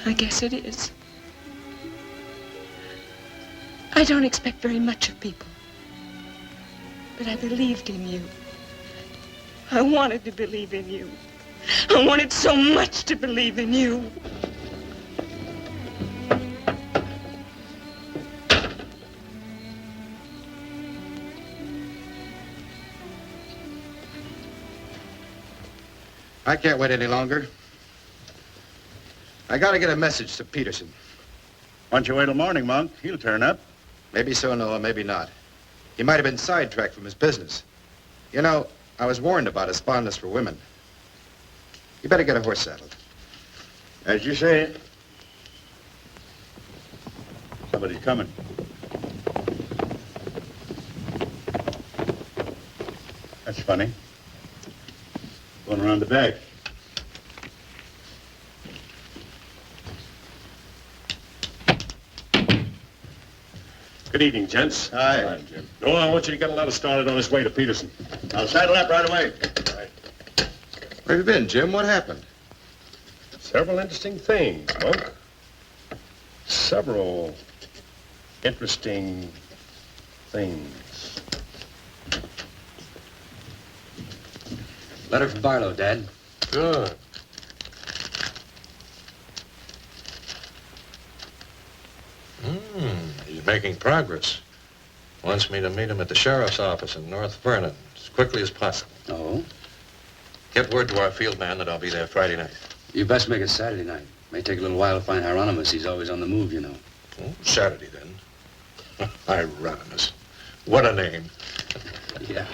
I guess it is. I don't expect very much of people. But I believed in you. I wanted to believe in you. I wanted so much to believe in you. I can't wait any longer. I gotta get a message to Peterson. Why don't you wait till morning, Monk? He'll turn up. Maybe so, Noah, maybe not. He might have been sidetracked from his business. You know, I was warned about his fondness for women. You better get a horse saddled. As you say. Somebody's coming. That's funny. Going around the back. Good evening, gents. Hi. Jim. Noah, I want you to get a letter started on his way to Peterson. I'll saddle up right away. Right. Where have you been, Jim? What happened? Several interesting things, Monk. Several interesting things. Letter from Barlow, Dad. Good. He's making progress. Wants me to meet him at the sheriff's office in North Vernon as quickly as possible. Oh? Get word to our field man that I'll be there Friday night. You best make it Saturday night. May take a little while to find Hieronymus. He's always on the move, you know. Oh, Saturday, then. Hieronymus. What a name. Yeah.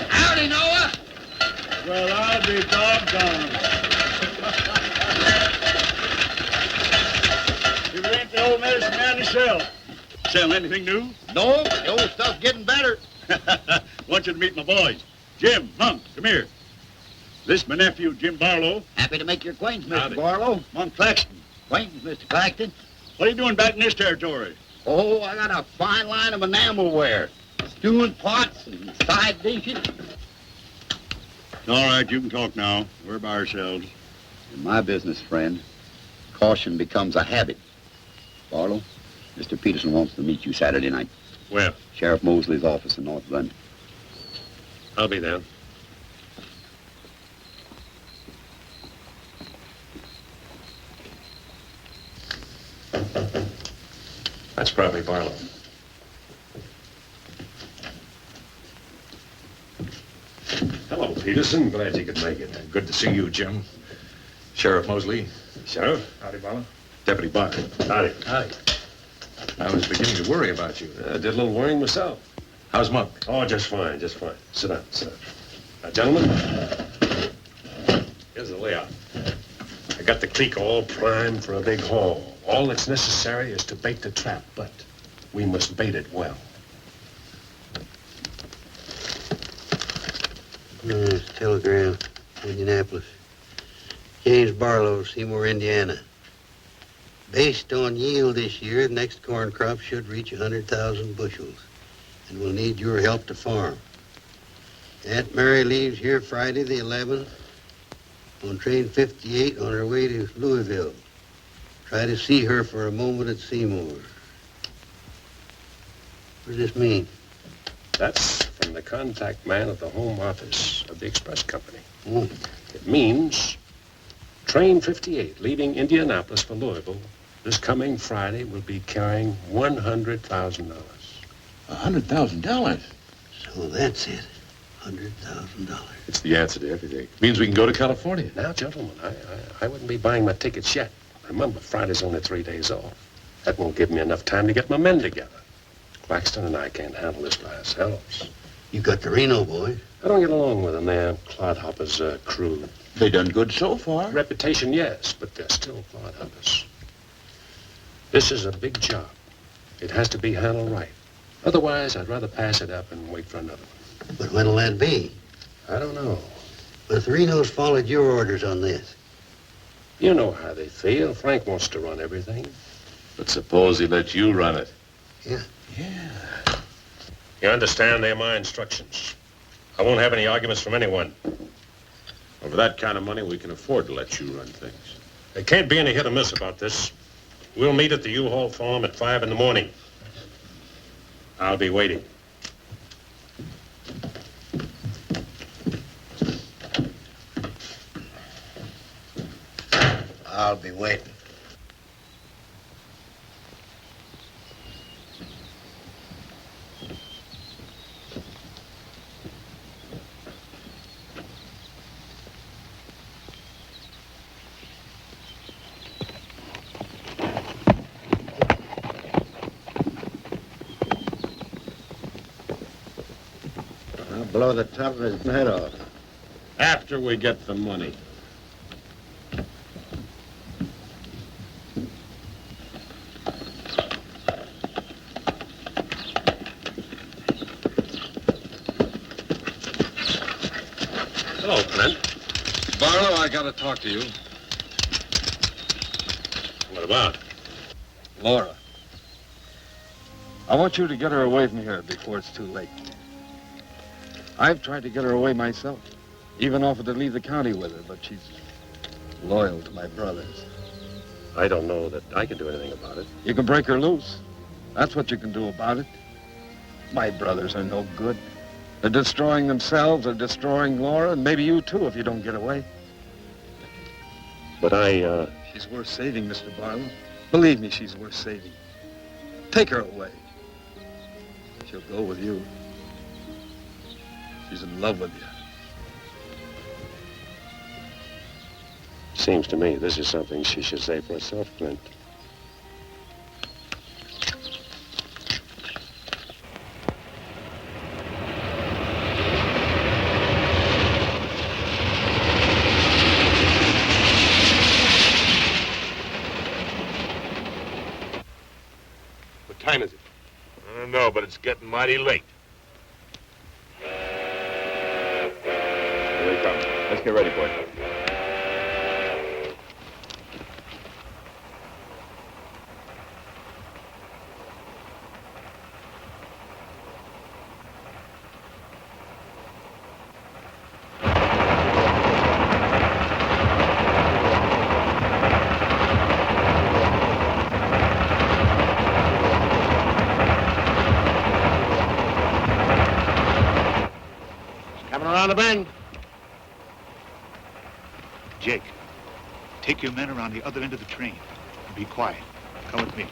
Howdy, Noah. Well, I'll be doggone. sell? Sell anything new? No, the old stuff's getting better. Want you to meet my boys. Jim, Monk, come here. This my nephew, Jim Barlow. Happy to make your acquaintance, Mr. Howdy. Barlow. Monk Claxton. Acquaintance, Mr. Claxton. What are you doing back in this territory? Oh, I got a fine line of enamelware. Stewing pots and side dishes. All right, you can talk now. We're by ourselves. In my business, friend, caution becomes a habit. Barlow, Mr. Peterson wants to meet you Saturday night. Where? Sheriff Mosley's office in North London. I'll be there. That's probably Barlow. Hello, Peterson. Glad you could make it. Good to see you, Jim. Sheriff Mosley. Sheriff? Howdy, Barlow. Deputy Barker. Howdy. Howdy. I was beginning to worry about you. I did a little worrying myself. How's Monk? Oh, just fine, just fine. Sit down, sit down. Now, gentlemen, here's the layout. I got the clique all primed for a big haul. All that's necessary is to bait the trap, but we must bait it well. Telegram, Indianapolis. James Barlow, Seymour, Indiana. Based on yield this year, the next corn crop should reach 100,000 bushels, and we'll need your help to farm. Aunt Mary leaves here Friday the 11th on train 58 on her way to Louisville. Try to see her for a moment at Seymour. What does this mean? That's from the contact man at the home office of the express company. Oh. It means train 58 leaving Indianapolis for Louisville this coming Friday will be carrying $100,000. $100,000? So that's it. $100,000. It's the answer to everything. Means we can go to California. Now, gentlemen, I wouldn't be buying my tickets yet. Remember, Friday's only 3 days off. That won't give me enough time to get my men together. Claxton and I can't handle this by ourselves. You got the Reno boys. I don't get along with them. They're clodhoppers' crew. They done good so far. Reputation, yes, but they're still clodhoppers. This is a big job. It has to be handled right. Otherwise, I'd rather pass it up and wait for another one. But when'll that be? I don't know. But the Renos followed your orders on this. You know how they feel. Frank wants to run everything. But suppose he let you run it. Yeah. You understand, they're my instructions. I won't have any arguments from anyone. Well, for that kind of money, we can afford to let you run things. There can't be any hit or miss about this. We'll meet at the U-Haul farm at 5 in the morning. I'll be waiting. I'll be waiting. I'll blow the top of his head off. After we get the money. Hello, Clint. Barlow, I gotta talk to you. What about? Laura. I want you to get her away from here before it's too late. I've tried to get her away myself. Even offered to leave the county with her, but she's loyal to my brothers. I don't know that I can do anything about it. You can break her loose. That's what you can do about it. My brothers are no good. They're destroying themselves, they're destroying Laura, and maybe you too if you don't get away. But She's worth saving, Mr. Barlow. Believe me, she's worth saving. Take her away. She'll go with you. She's in love with you. Seems to me this is something she should say for herself, Clint. know, but it's getting mighty late. Here they come. Let's get ready, boys. Coming around the bend. Jake, take your men around the other end of the train. And be quiet. Come with me.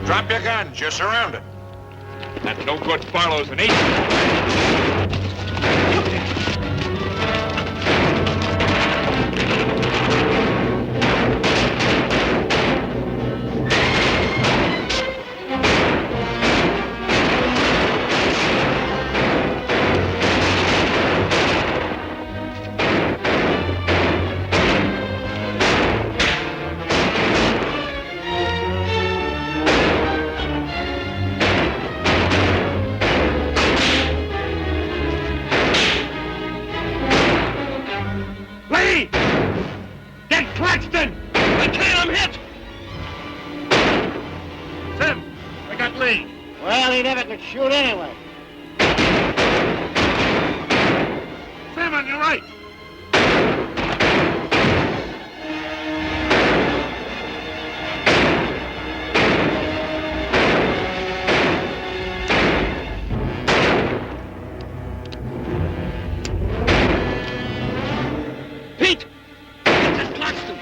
Drop your guns. You're surrounded. That no good Barlow's an agent. Shoot anyway. Sam, on your right. Pete! It's just Claxton!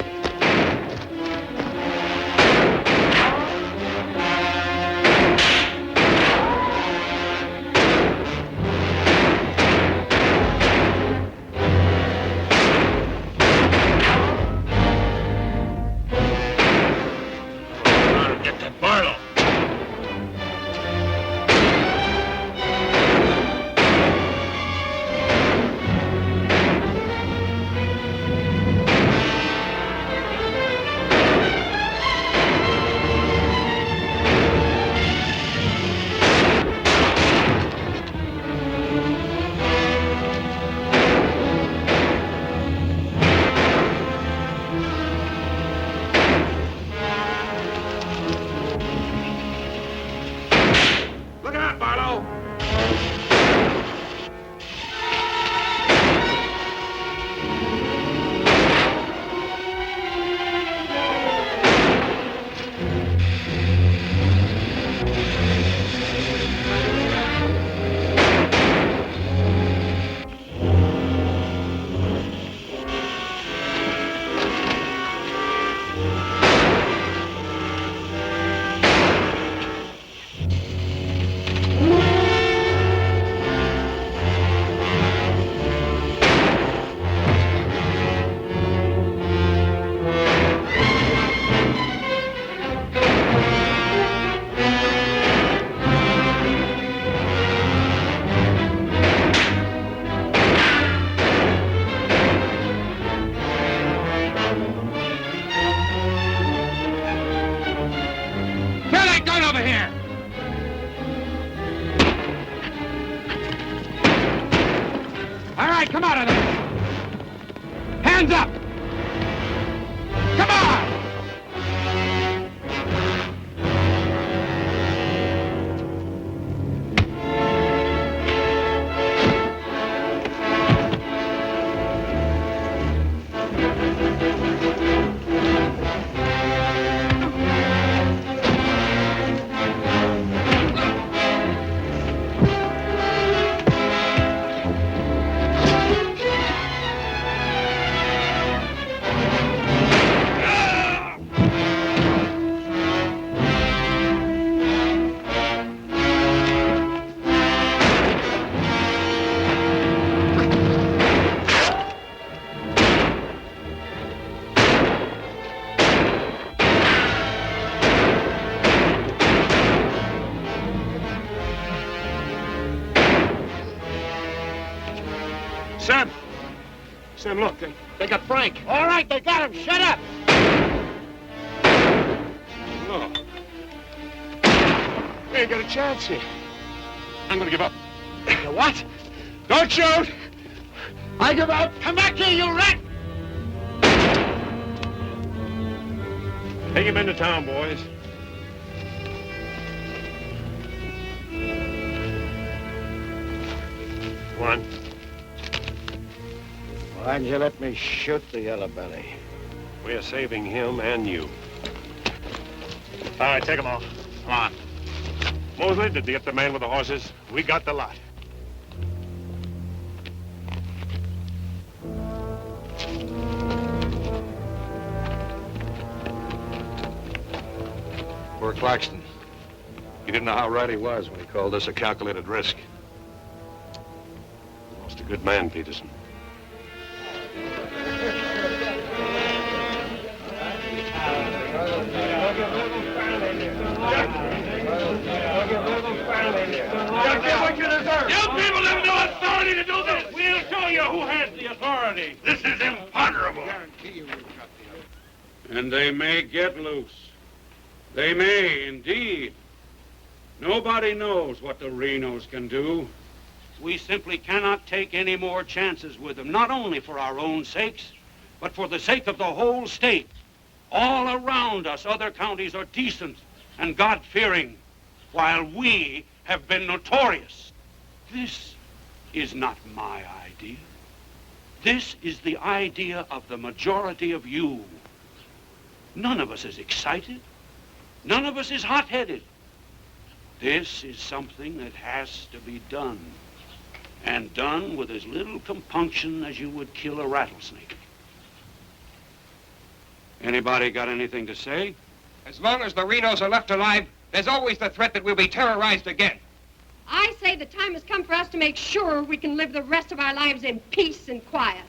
right, come out of there. Hands up. Come on. Sam, look, they got Frank. All right, they got him. Shut up. No. We ain't got a chance here. I'm gonna give up. You what? Don't shoot! I give up. Come back here, you rat! Take him into town, boys. One. Why'd you let me shoot the yellow belly? We're saving him and you. All right, take them off. Come on. Mosley, did you get the man with the horses? We got the lot. Poor Claxton. He didn't know how right he was when he called this a calculated risk. Lost a good man, Peterson. You people have no authority to do this! We'll show you who has the authority! This is imponderable! And they may get loose. They may, indeed. Nobody knows what the Renos can do. We simply cannot take any more chances with them, not only for our own sakes, but for the sake of the whole state. All around us, other counties are decent and God-fearing, while we have been notorious. This is not my idea. This is the idea of the majority of you. None of us is excited. None of us is hot-headed. This is something that has to be done, and done with as little compunction as you would kill a rattlesnake. Anybody got anything to say? As long as the Renos are left alive, there's always the threat that we'll be terrorized again. I say the time has come for us to make sure we can live the rest of our lives in peace and quiet.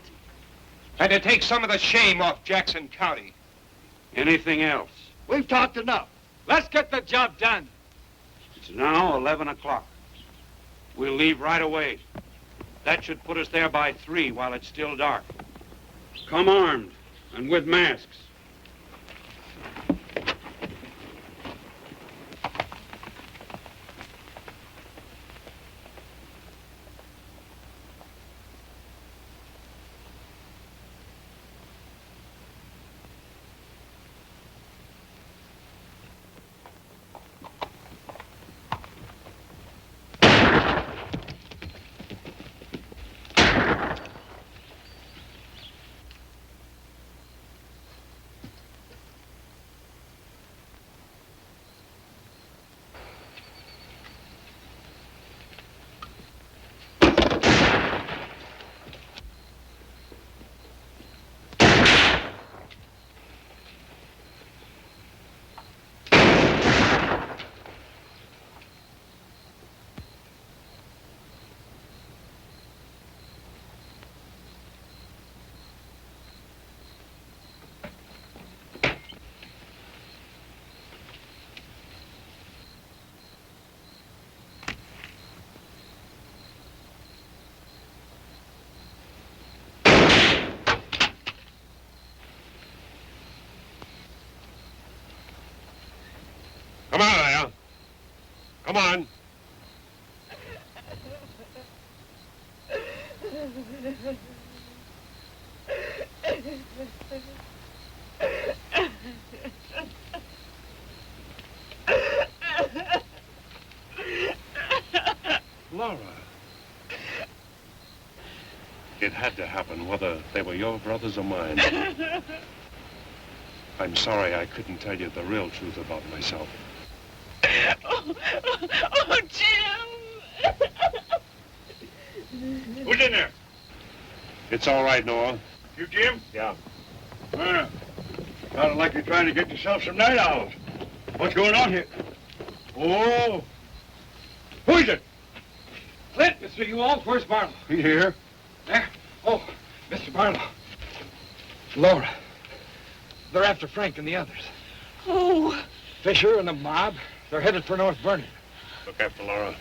And to take some of the shame off Jackson County. Anything else? We've talked enough. Let's get the job done. It's now 11 o'clock. We'll leave right away. That should put us there by 3 while it's still dark. Come armed and with masks. Come on, Al. Come on. Laura. It had to happen, whether they were your brothers or mine. I'm sorry I couldn't tell you the real truth about myself. Oh, Jim! Who's in there? It's all right, Noah. You, Jim? Yeah. Sounded like you're trying to get yourself some night owls. What's going on here? Oh. Who is it? Clint, Mr. Ewald, where's Barlow? He here. There. Oh, Mr. Barlow. Laura. They're after Frank and the others. Oh. Fisher and the mob. They're headed for North Vernon. Look after Laura.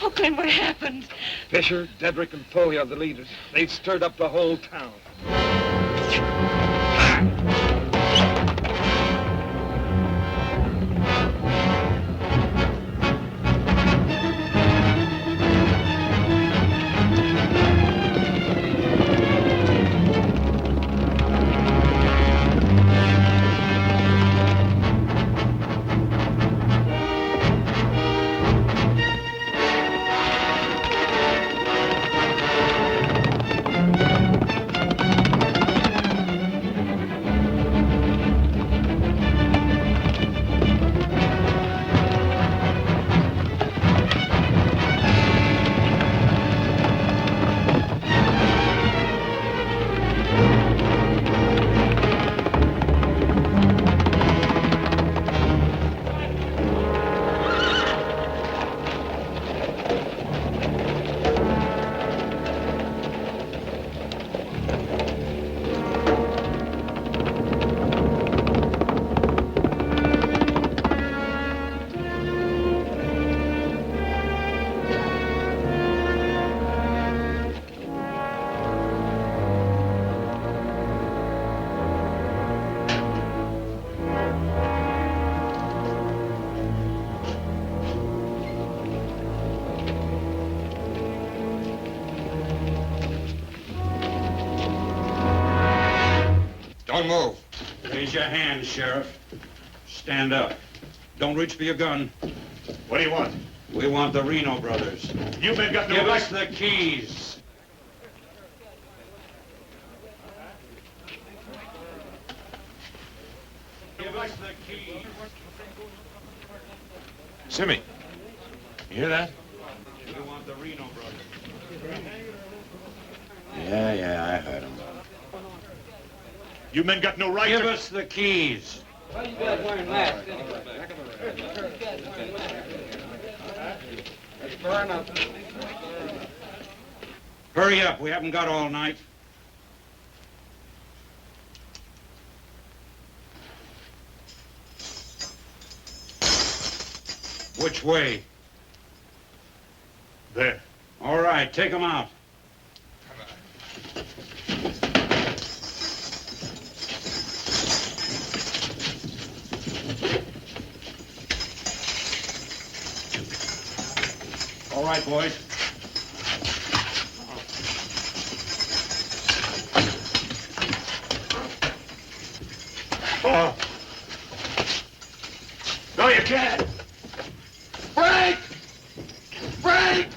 Oh, Clint, what happened? Fisher, Dedrick, and Foley are the leaders. They've stirred up the whole town. Don't move. Raise your hands, Sheriff. Stand up. Don't reach for your gun. What do you want? We want the Reno brothers. You men got no Give right. us the keys. Give us the keys. Simmy, you hear that? We want the Reno brothers. Yeah, I heard him. You men got no right Give to... us the keys. Why you guys wearing masks anyway? Let's burn up. Hurry up. We haven't got all night. Which way? There. All right, take them out. All right, boys. Oh. No, you can't. Frank! Frank!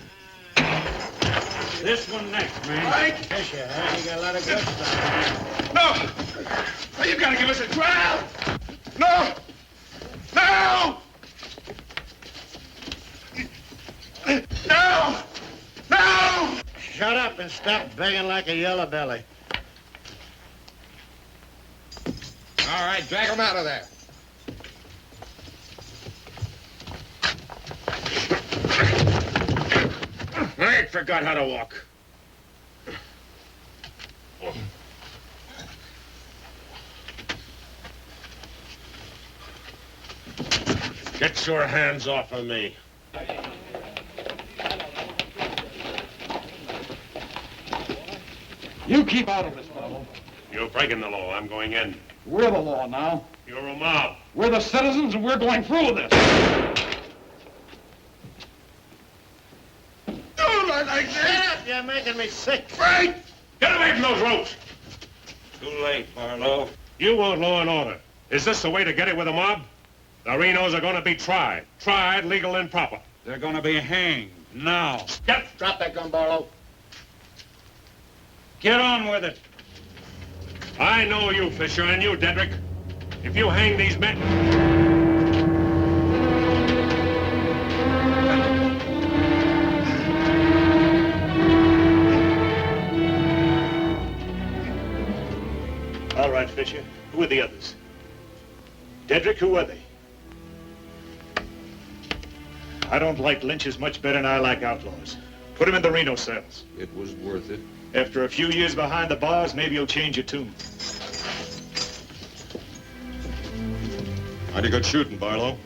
This one next, man. Frank! Fisher, huh? You got a lot of good stuff. No! You gotta give us a trial! No! No! No! No! Shut up and stop begging like a yellow belly. All right, drag him out of there. I ain't forgot how to walk. Get your hands off of me. You keep out of this, fellow. You're breaking the law. I'm going in. We're the law now. You're a mob. We're the citizens, and we're going through with this. Oh, my like this. Shut up, you're making me sick. Frank! Get away from those ropes! Too late, Barlow. You want law and order. Is this the way to get it with a mob? The Renos are going to be tried. Tried, legal, and proper. They're going to be hanged now. Yep. Drop that gun, Barlow. Get on with it. I know you, Fisher, and you, Dedrick. If you hang these men... All right, Fisher. Who are the others? Dedrick, who are they? I don't like lynches much better than I like outlaws. Put him in the Reno cells. It was worth it. After a few years behind the bars, maybe you'll change your tune. Mighty good shooting, Barlow.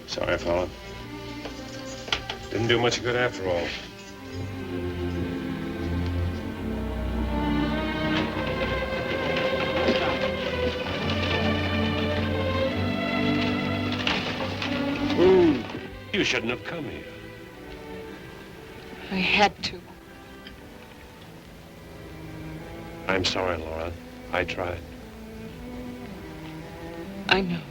Sorry, fella. Didn't do much good after all. You shouldn't have come here. I had to. I'm sorry, Laura. I tried. I know.